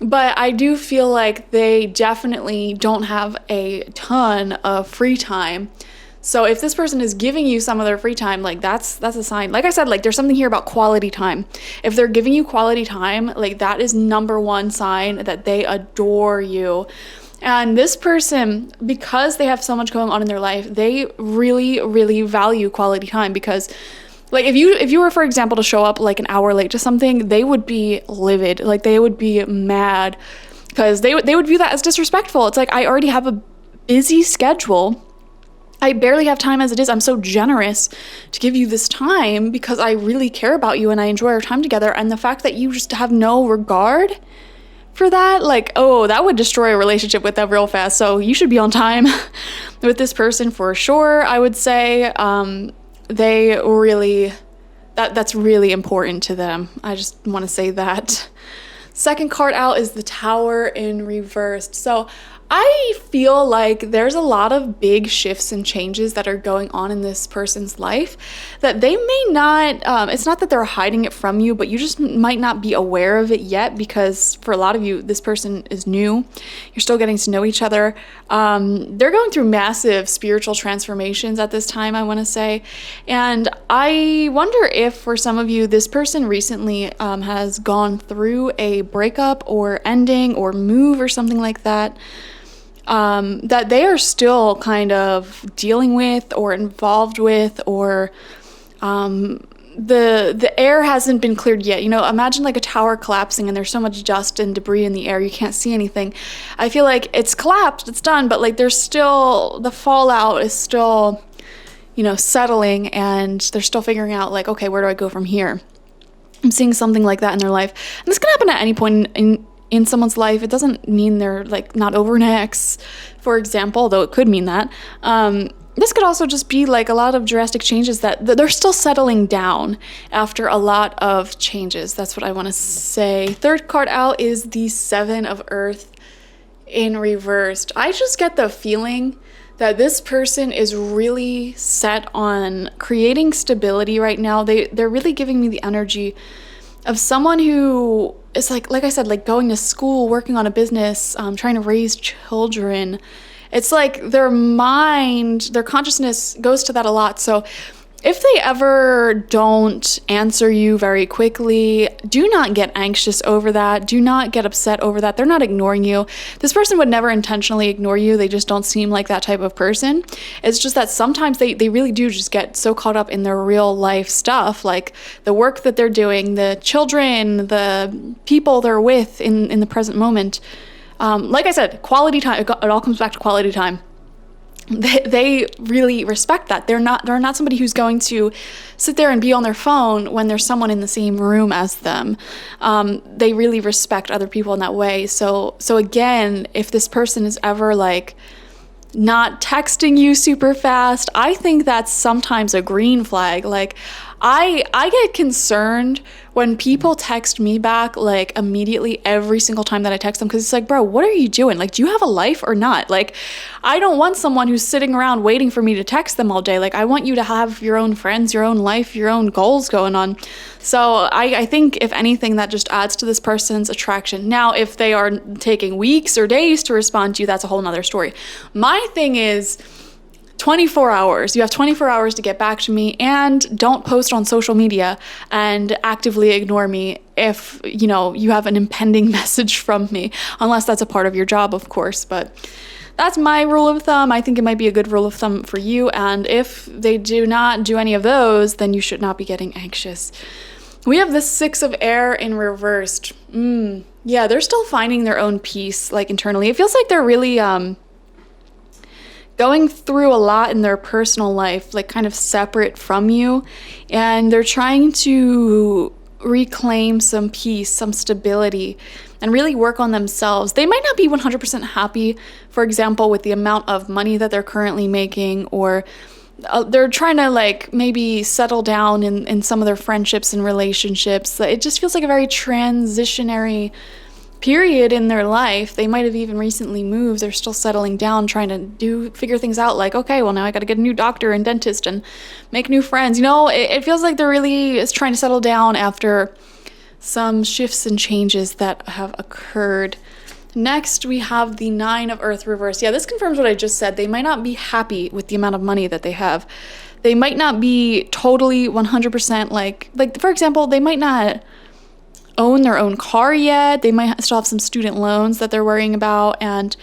but I do feel like they definitely don't have a ton of free time. So if this person is giving you some of their free time, like that's a sign. Like I said, like there's something here about quality time. If they're giving you quality time, like that is number one sign that they adore you. And this person, because they have so much going on in their life, they really, really value quality time. Because like if you were, for example, to show up like an hour late to something, they would be livid. Like they would be mad because they would view that as disrespectful. It's like, I already have a busy schedule. I barely have time as it is. I'm so generous to give you this time because I really care about you and I enjoy our time together. And the fact that you just have no regard for that, like, oh, that would destroy a relationship with them real fast. So you should be on time with this person for sure. I would say they really, that's really important to them. I just want to say that. Second card out is the Tower in reversed. So I feel like there's a lot of big shifts and changes that are going on in this person's life that they may not, it's not that they're hiding it from you, but you just might not be aware of it yet because for a lot of you, this person is new. You're still getting to know each other. They're going through massive spiritual transformations at this time, I want to say. And I wonder if for some of you, this person recently has gone through a breakup or ending or move or something like that. That they are still kind of dealing with or involved with, or The air hasn't been cleared yet. Imagine like a tower collapsing and there's so much dust and debris in the air, you can't see anything. I feel like it's collapsed, it's done, but like there's still, the fallout is still, settling, and they're still figuring out like, okay, where do I go from here? I'm seeing something like that in their life. And this can happen at any point in someone's life. It doesn't mean they're like not over an ex, for example, though it could mean that. This could also just be like a lot of drastic changes that they're still settling down after a lot of changes. That's what I want to say. Third card out is the Seven of Earth in reversed. I just get the feeling that this person is really set on creating stability right now. They're really giving me the energy of someone who is like I said, like going to school, working on a business, trying to raise children. It's like their mind, their consciousness goes to that a lot. So if they ever don't answer you very quickly, do not get anxious over that. Do not get upset over that. They're not ignoring you. This person would never intentionally ignore you. They just don't seem like that type of person. It's just that sometimes they really do just get so caught up in their real life stuff, like the work that they're doing, the children, the people they're with in the present moment. Like I said, quality time, it all comes back to quality time. They really respect that. They're not somebody who's going to sit there and be on their phone when there's someone in the same room as them. They really respect other people in that way. So again, if this person is ever like not texting you super fast, I think that's sometimes a green flag. Like I get concerned when people text me back like immediately every single time that I text them, because it's like, bro, what are you doing? Like, do you have a life or not? Like, I don't want someone who's sitting around waiting for me to text them all day. Like, I want you to have your own friends, your own life, your own goals going on. So I think if anything, that just adds to this person's attraction. Now, if they are taking weeks or days to respond to you, that's a whole nother story. My thing is 24 hours. You have 24 hours to get back to me, and don't post on social media and actively ignore me if, you have an impending message from me, unless that's a part of your job, of course. But that's my rule of thumb. I think it might be a good rule of thumb for you. And if they do not do any of those, then you should not be getting anxious. We have the Six of Air in reversed. Yeah, they're still finding their own peace, like internally. It feels like they're really, going through a lot in their personal life, like kind of separate from you, and they're trying to reclaim some peace, some stability, and really work on themselves. They might not be 100% happy, for example, with the amount of money that they're currently making, or they're trying to like maybe settle down in some of their friendships and relationships. It just feels like a very transitionary period in their life. They might have even recently moved. They're still settling down, trying to figure things out, like, okay, well, now I got to get a new doctor and dentist and make new friends. It feels like they're really trying to settle down after some shifts and changes that have occurred. Next, we have the Nine of Earth reversed. Yeah, this confirms what I just said. They might not be happy with the amount of money that they have. They might not be totally 100% like, for example, they might not own their own car yet. They might still have some student loans that they're worrying about. And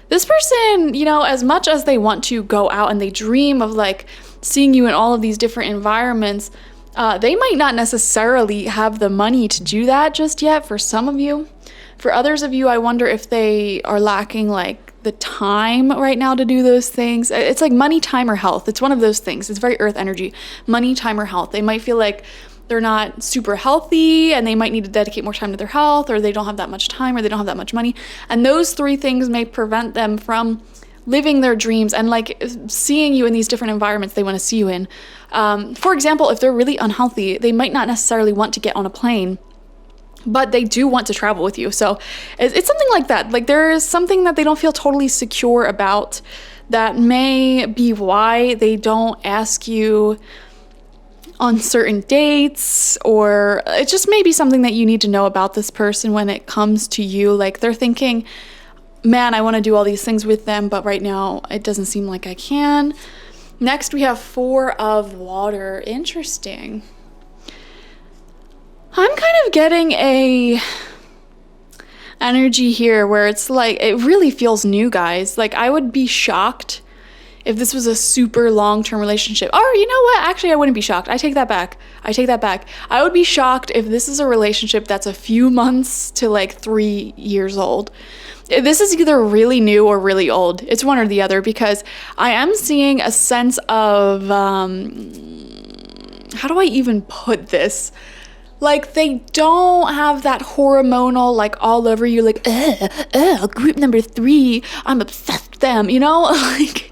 this person, as much as they want to go out and they dream of like seeing you in all of these different environments, they might not necessarily have the money to do that just yet for some of you. For others of you, I wonder if they are lacking like the time right now to do those things. It's like money, time, or health. It's one of those things. It's very earth energy. Money, time, or health. They might feel like they're not super healthy and they might need to dedicate more time to their health, or they don't have that much time, or they don't have that much money. And those three things may prevent them from living their dreams and like seeing you in these different environments they want to see you in. For example, if they're really unhealthy, they might not necessarily want to get on a plane, but they do want to travel with you. So it's something like that. Like there is something that they don't feel totally secure about that may be why they don't ask you on certain dates, or it just may be something that you need to know about this person when it comes to you. Like they're thinking, man, I want to do all these things with them, but right now it doesn't seem like I can. Next, we have Four of Water. Interesting. I'm kind of getting a energy here where it's like, it really feels new, guys. Like I would be shocked if this was a super long-term relationship. Or you know what? Actually, I wouldn't be shocked. I take that back. I would be shocked if this is a relationship that's a few months to like 3 years old. This is either really new or really old. It's one or the other, because I am seeing a sense of, how do I even put this? Like, they don't have that hormonal, like, all over you, like, group number 3, I'm obsessed with them, you know? Like,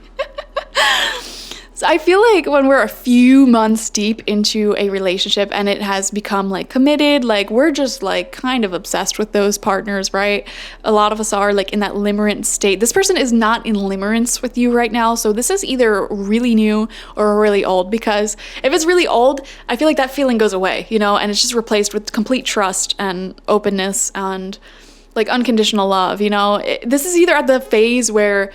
so I feel like when we're a few months deep into a relationship and it has become, like, committed, like, we're just, like, kind of obsessed with those partners, right? A lot of us are, like, in that limerent state. This person is not in limerence with you right now, so this is either really new or really old, because if it's really old, I feel like that feeling goes away, you know, and it's just replaced with complete trust and openness and, like, unconditional love, you know? This is either at the phase where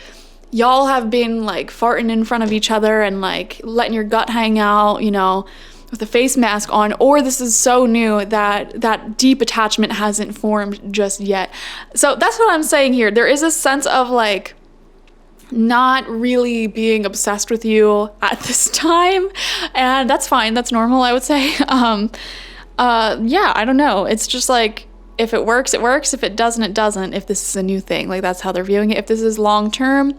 y'all have been like farting in front of each other and like letting your gut hang out, you know, with a face mask on, or this is so new that that deep attachment hasn't formed just yet. So that's what I'm saying here. There is a sense of like not really being obsessed with you at this time, and that's fine. That's normal, I would say. Yeah, I don't know. It's just like, if it works, it works. If it doesn't, it doesn't. If this is a new thing, like that's how they're viewing it. If this is long term,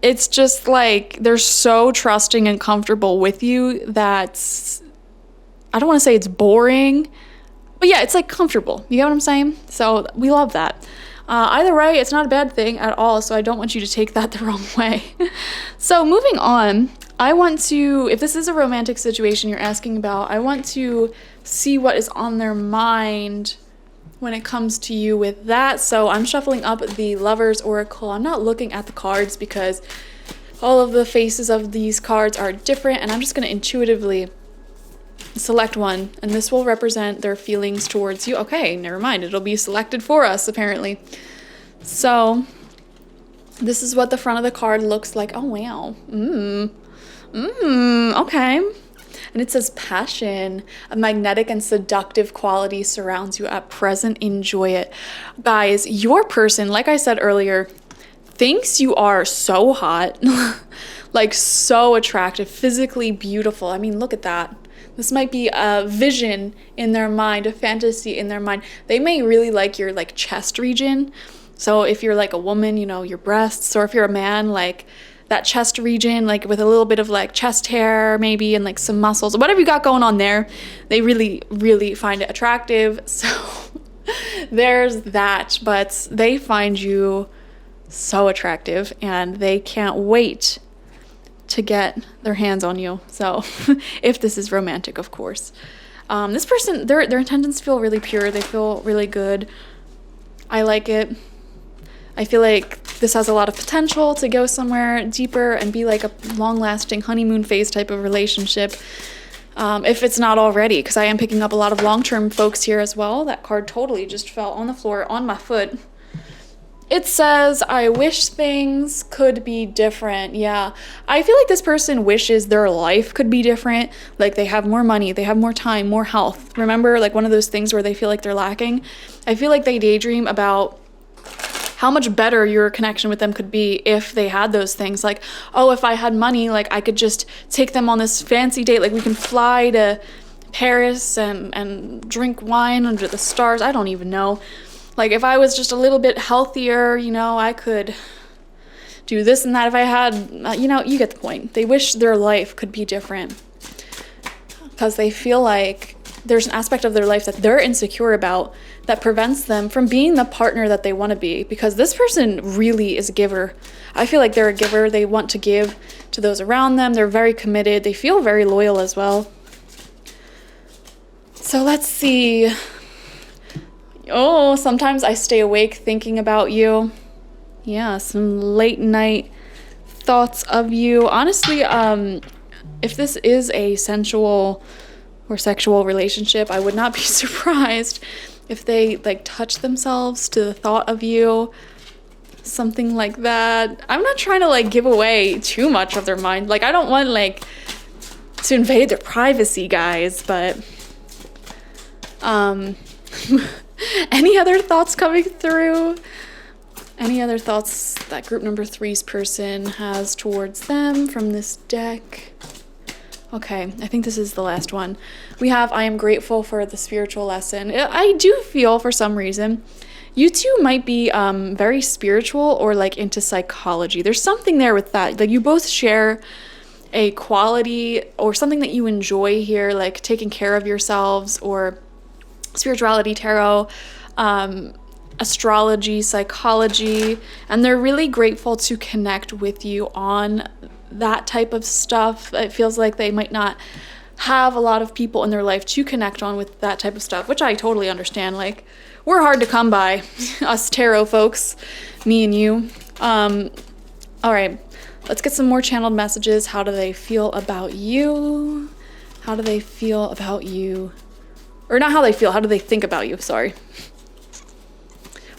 it's just like they're so trusting and comfortable with you that I don't want to say it's boring, but yeah, it's like comfortable. You get what I'm saying? So we love that. Either way, it's not a bad thing at all. So I don't want you to take that the wrong way. So moving on, I want to, if this is a romantic situation you're asking about, I want to see what is on their mind when it comes to you with that. So I'm shuffling up the Lovers Oracle. I'm not looking at the cards because all of the faces of these cards are different, and I'm just going to intuitively select one, and this will represent their feelings towards you. Okay, never mind. It'll be selected for us, apparently. So this is what the front of the card looks like. Oh, wow. Okay. And it says passion, a magnetic and seductive quality surrounds you at present. Enjoy it. Guys, your person, like I said earlier, thinks you are so hot, like so attractive, physically beautiful. I mean, look at that. This might be a vision in their mind, a fantasy in their mind. They may really like your like chest region. So if you're like a woman, you know, your breasts, or if you're a man, like that chest region, like with a little bit of like chest hair maybe and like some muscles, whatever you got going on there, they really, really find it attractive. So there's that, but they find you so attractive and they can't wait to get their hands on you. So if this is romantic, of course. This person, their intentions feel really pure. They feel really good. I like it. I feel like this has a lot of potential to go somewhere deeper and be like a long-lasting honeymoon phase type of relationship, if it's not already, because I am picking up a lot of long-term folks here as well. That card totally just fell on the floor on my foot. It says, I wish things could be different. Yeah, I feel like this person wishes their life could be different. Like they have more money, they have more time, more health. Remember, like one of those things where they feel like they're lacking? I feel like they daydream about how much better your connection with them could be if they had those things. Like, oh, if I had money, like I could just take them on this fancy date. Like we can fly to Paris and drink wine under the stars. I don't even know. Like if I was just a little bit healthier, you know, I could do this and that. If I had, you know, you get the point. They wish their life could be different because they feel like there's an aspect of their life that they're insecure about that prevents them from being the partner that they want to be, because this person really is a giver. I feel like they're a giver. They want to give to those around them. They're very committed. They feel very loyal as well. So let's see. Oh, sometimes I stay awake thinking about you. Yeah, some late night thoughts of you. Honestly, if this is a sensual or sexual relationship, I would not be surprised if they like touch themselves to the thought of you, something like that. I'm not trying to like give away too much of their mind. Like I don't want like to invade their privacy, guys, but any other thoughts coming through? Any other thoughts that group number 3's person has towards them from this deck? Okay, I think this is the last one. We have, I am grateful for the spiritual lesson. I do feel for some reason, you two might be very spiritual or like into psychology. There's something there with that. Like you both share a quality or something that you enjoy here, like taking care of yourselves or spirituality, tarot, astrology, psychology, and they're really grateful to connect with you on that type of stuff. It feels like they might not have a lot of people in their life to connect on with that type of stuff, which I totally understand. Like, we're hard to come by, us tarot folks, me and you. All right, let's get some more channeled messages. How do they feel about you? How do they feel about you? Or not how they feel, how do they think about you? Sorry.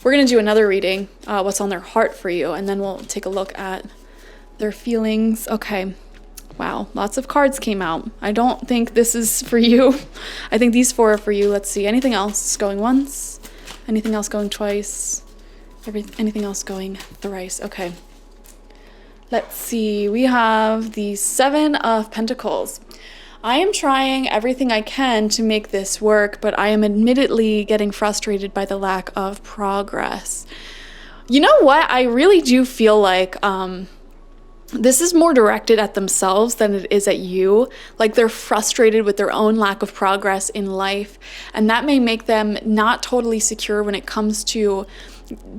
We're going to do another reading, what's on their heart for you, and then we'll take a look at their feelings. Okay. Wow, lots of cards came out. I don't think this is for you. I think these 4 are for you. Let's see. Anything else going once? Anything else going twice? Anything else going thrice? Okay. Let's see. We have the 7 of Pentacles. I am trying everything I can to make this work, but I am admittedly getting frustrated by the lack of progress. You know what? I really do feel like this is more directed at themselves than it is at you. Like they're frustrated with their own lack of progress in life, and that may make them not totally secure when it comes to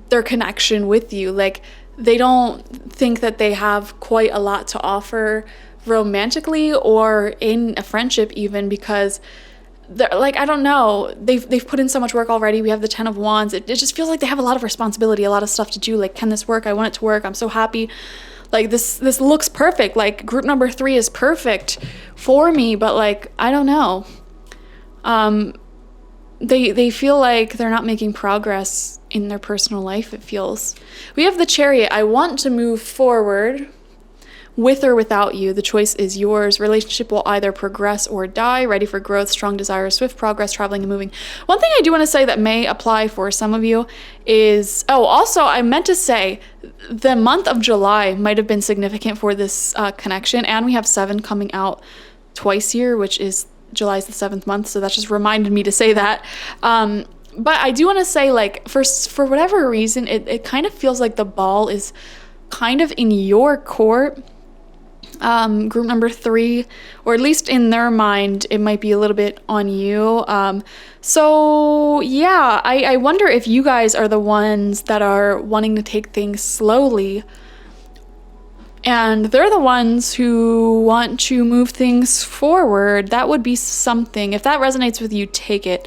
their connection with you. Like they don't think that they have quite a lot to offer romantically or in a friendship even, because they're like, I don't know, they've put in so much work already. We have the 10 of Wands. It just feels like they have a lot of responsibility, a lot of stuff to do. Like, can this work? I want it to work. I'm so happy. Like this looks perfect. Like group number 3 is perfect for me, but like, I don't know. They feel like they're not making progress in their personal life, it feels. We have the Chariot. I want to move forward with or without you. The choice is yours. Relationship will either progress or die. Ready for growth, strong desire, swift progress, traveling and moving. One thing I do want to say that may apply for some of you is, also I meant to say the month of July might have been significant for this connection, and we have 7 coming out twice here, which is July's the 7th month, so that just reminded me to say that. But I do want to say, like, for whatever reason, it kind of feels like the ball is kind of in your court. Group number 3, or at least in their mind, it might be a little bit on you. So yeah, I wonder if you guys are the ones that are wanting to take things slowly, and they're the ones who want to move things forward. That would be something. If that resonates with you, take it.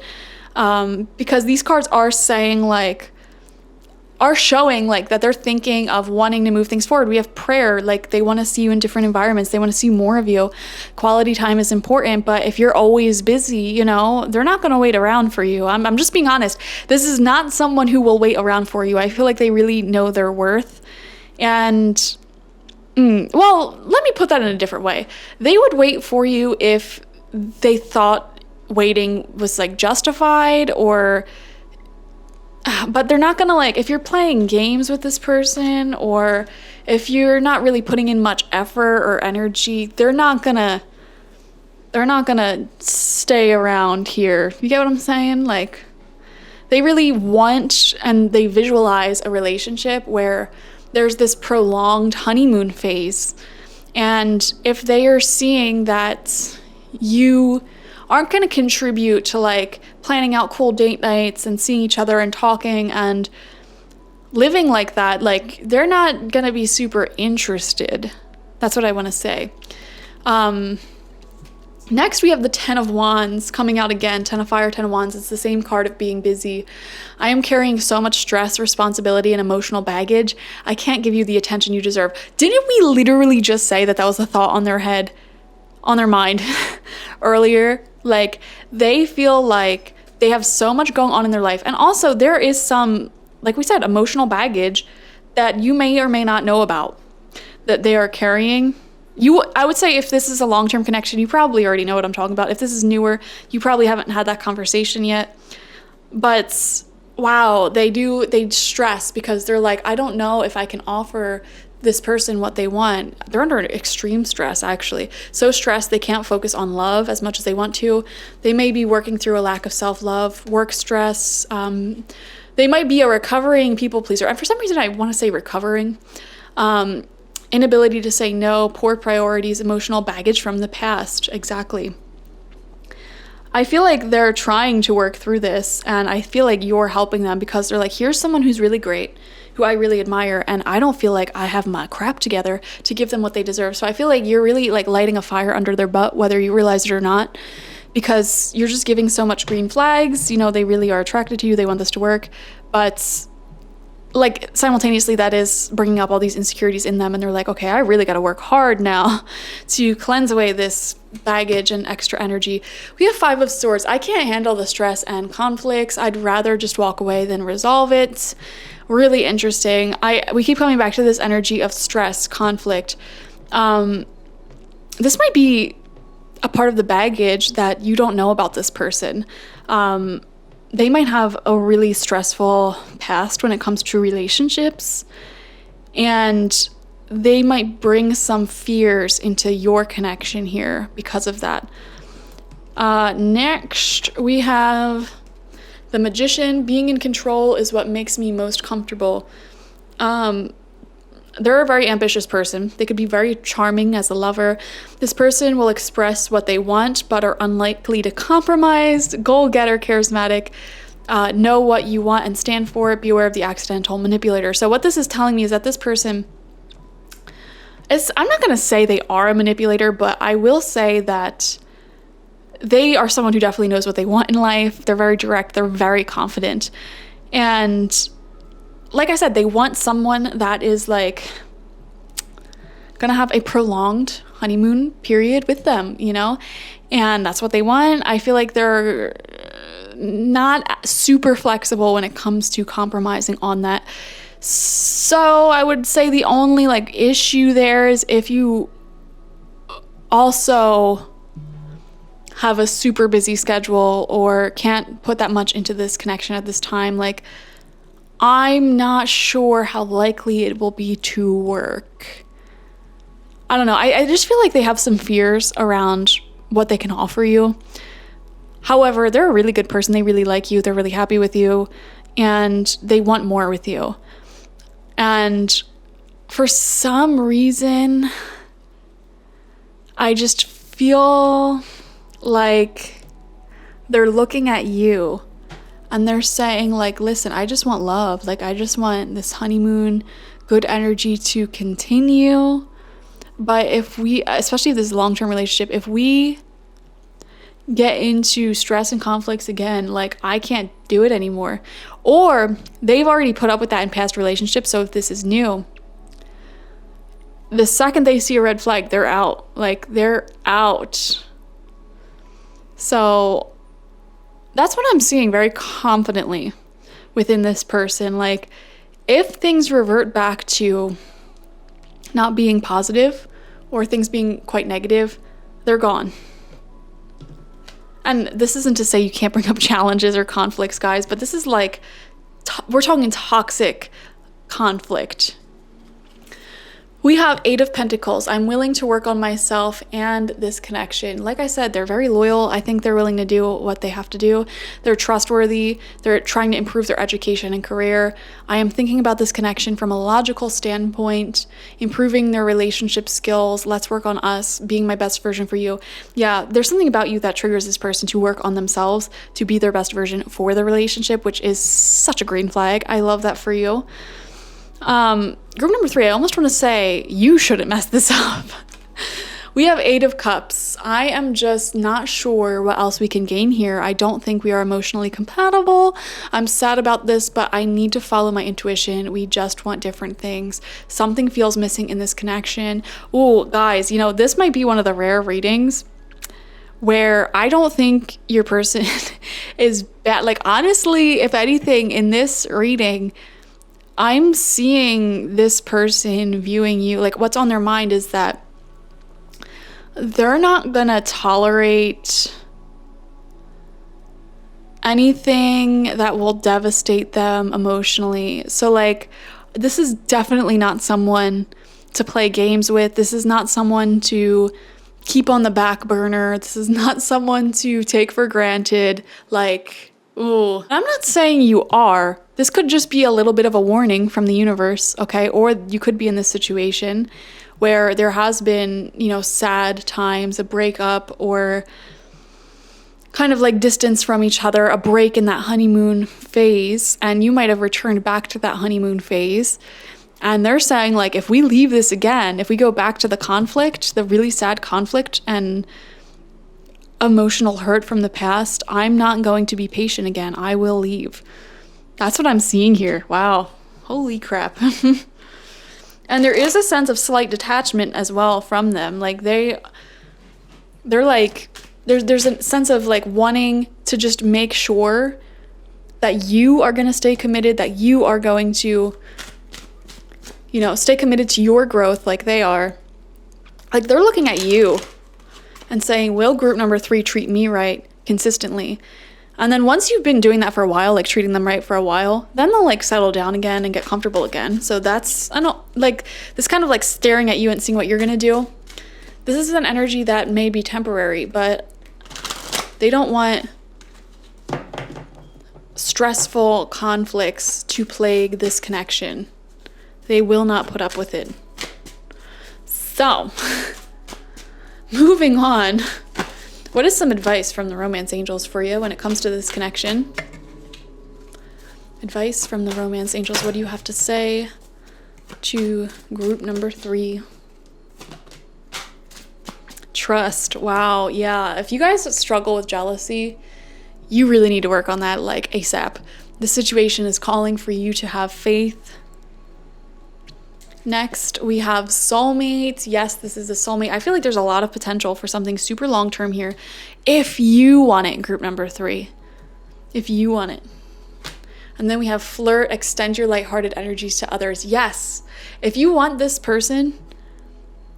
Because these cards are saying are showing like that they're thinking of wanting to move things forward. We have prayer, like they want to see you in different environments. They want to see more of you. Quality time is important, but if you're always busy, they're not going to wait around for you. I'm just being honest. This is not someone who will wait around for you. I feel like they really know their worth. And, well, let me put that in a different way. They would wait for you if they thought waiting was like justified, but they're not gonna, if you're playing games with this person, or if you're not really putting in much effort or energy, they're not gonna stay around here. You get what I'm saying? Like, they really want and they visualize a relationship where there's this prolonged honeymoon phase. And if they are seeing that you aren't going to contribute to planning out cool date nights and seeing each other and talking and living like that, they're not going to be super interested. That's what I want to say. Next, we have the 10 of Wands coming out again. 10 of Fire, 10 of Wands. It's the same card of being busy. I am carrying so much stress, responsibility, and emotional baggage. I can't give you the attention you deserve. Didn't we literally just say that was a thought on their mind earlier? They feel like they have so much going on in their life. And also there is some, like we said, emotional baggage that you may or may not know about that they are carrying. I would say if this is a long-term connection, you probably already know what I'm talking about. If this is newer, you probably haven't had that conversation yet. But wow, they stress because they're like, I don't know if I can offer this person what they want. They're under extreme stress, actually. So stressed they can't focus on love as much as they want to. They may be working through a lack of self-love, work stress. They might be a recovering people pleaser. And for some reason, I want to say recovering. Inability to say no, poor priorities, emotional baggage from the past. Exactly. I feel like they're trying to work through this, and I feel like you're helping them because they're like, here's someone who's really great, who I really admire, and I don't feel like I have my crap together to give them what they deserve. So I feel like you're really like lighting a fire under their butt, whether you realize it or not, because you're just giving so much green flags. You know, they really are attracted to you. They want this to work, but like simultaneously that is bringing up all these insecurities in them, and they're like, okay, I really got to work hard now to cleanse away this baggage and extra energy. We have 5 of Swords. I can't handle the stress and conflicts. I'd rather just walk away than resolve it. Really interesting. We keep coming back to this energy of stress, conflict. This might be a part of the baggage that you don't know about this person. They might have a really stressful past when it comes to relationships, and they might bring some fears into your connection here because of that. Next, we have the Magician. Being in control is what makes me most comfortable. They're a very ambitious person. They could be very charming as a lover. This person will express what they want, but are unlikely to compromise. Goal-getter, charismatic. Know what you want and stand for it. Be aware of the accidental manipulator. So what this is telling me is that this person I'm not going to say they are a manipulator, but I will say that they are someone who definitely knows what they want in life. They're very direct. They're very confident. And like I said, they want someone that is like gonna have a prolonged honeymoon period with them, you know? And that's what they want. I feel like they're not super flexible when it comes to compromising on that. So I would say the only like issue there is if you also have a super busy schedule or can't put that much into this connection at this time. Like, I'm not sure how likely it will be to work. I don't know. I just feel like they have some fears around what they can offer you. However, they're a really good person. They really like you. They're really happy with you. And they want more with you. And for some reason, I just feel like they're looking at you and they're saying like, listen, I just want love. Like, I just want this honeymoon, good energy to continue. But if we, especially if this is a long-term relationship, if we get into stress and conflicts again, like, I can't do it anymore. Or they've already put up with that in past relationships. So if this is new, the second they see a red flag, they're out. Like, they're out. So that's what I'm seeing very confidently within this person. Like, if things revert back to not being positive or things being quite negative, they're gone. And this isn't to say you can't bring up challenges or conflicts, guys, but this is like, we're talking toxic conflict. We have 8 of Pentacles. I'm willing to work on myself and this connection. Like I said, they're very loyal. I think they're willing to do what they have to do. They're trustworthy. They're trying to improve their education and career. I am thinking about this connection from a logical standpoint, improving their relationship skills. Let's work on us, being my best version for you. Yeah, there's something about you that triggers this person to work on themselves, to be their best version for the relationship, which is such a green flag. I love that for you. Group number 3, I almost want to say you shouldn't mess this up. We have 8 of Cups. I am just not sure what else we can gain here. I don't think we are emotionally compatible. I'm sad about this, but I need to follow my intuition. We just want different things. Something feels missing in this connection. Oh, guys, you know, this might be one of the rare readings where I don't think your person is bad. Like, honestly, if anything, in this reading, I'm seeing this person viewing you, like, what's on their mind is that they're not gonna tolerate anything that will devastate them emotionally. So like, this is definitely not someone to play games with. This is not someone to keep on the back burner. This is not someone to take for granted. Like, ooh. I'm not saying you are. This could just be a little bit of a warning from the universe, okay? Or you could be in this situation where there has been, you know, sad times, a breakup, or kind of like distance from each other, a break in that honeymoon phase, and you might have returned back to that honeymoon phase. And they're saying, like, if we leave this again, if we go back to the conflict, the really sad conflict and emotional hurt from the past, I'm not going to be patient again. I will leave. That's what I'm seeing here. Wow. Holy crap. And there is a sense of slight detachment as well from them. Like they're like, there's a sense of like wanting to just make sure that you are going to stay committed, that you are going to, you know, stay committed to your growth like they are. Like they're looking at you and saying, will group number 3 treat me right consistently? And then once you've been doing that for a while, like treating them right for a while, then they'll like settle down again and get comfortable again. So that's, I don't like this kind of like staring at you and seeing what you're going to do. This is an energy that may be temporary, but they don't want stressful conflicts to plague this connection. They will not put up with it. So, moving on. What is some advice from the romance angels for you when it comes to this connection? Advice from the romance angels. What do you have to say to group number 3? Trust. Wow. Yeah. If you guys struggle with jealousy, you really need to work on that like ASAP. The situation is calling for you to have faith. Next, we have soulmates. Yes, this is a soulmate. I feel like there's a lot of potential for something super long-term here. If you want it, group number 3. If you want it. And then we have flirt, extend your lighthearted energies to others. Yes, if you want this person,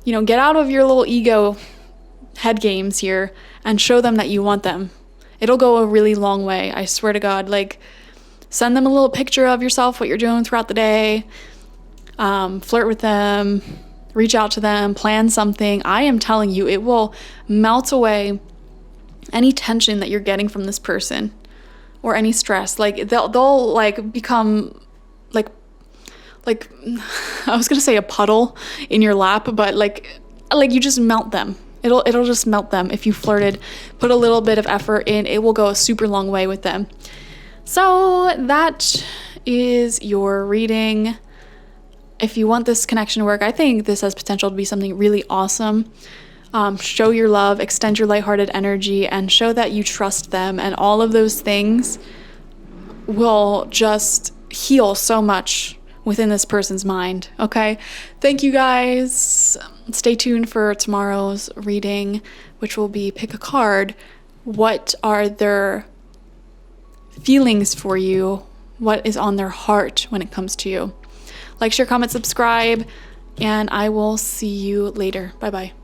you know, get out of your little ego head games here and show them that you want them. It'll go a really long way. I swear to God. Like, send them a little picture of yourself, what you're doing throughout the day. Flirt with them, reach out to them, plan something. I am telling you, it will melt away any tension that you're getting from this person or any stress. Like they'll like become like I was gonna say a puddle in your lap, but like you just melt them. It'll just melt them if you flirted, put a little bit of effort in. It will go a super long way with them. So that is your reading. If you want this connection to work, I think this has potential to be something really awesome. Show your love, extend your lighthearted energy, and show that you trust them. And all of those things will just heal so much within this person's mind, okay? Thank you guys. Stay tuned for tomorrow's reading, which will be pick a card. What are their feelings for you? What is on their heart when it comes to you? Like, share, comment, subscribe, and I will see you later. Bye-bye.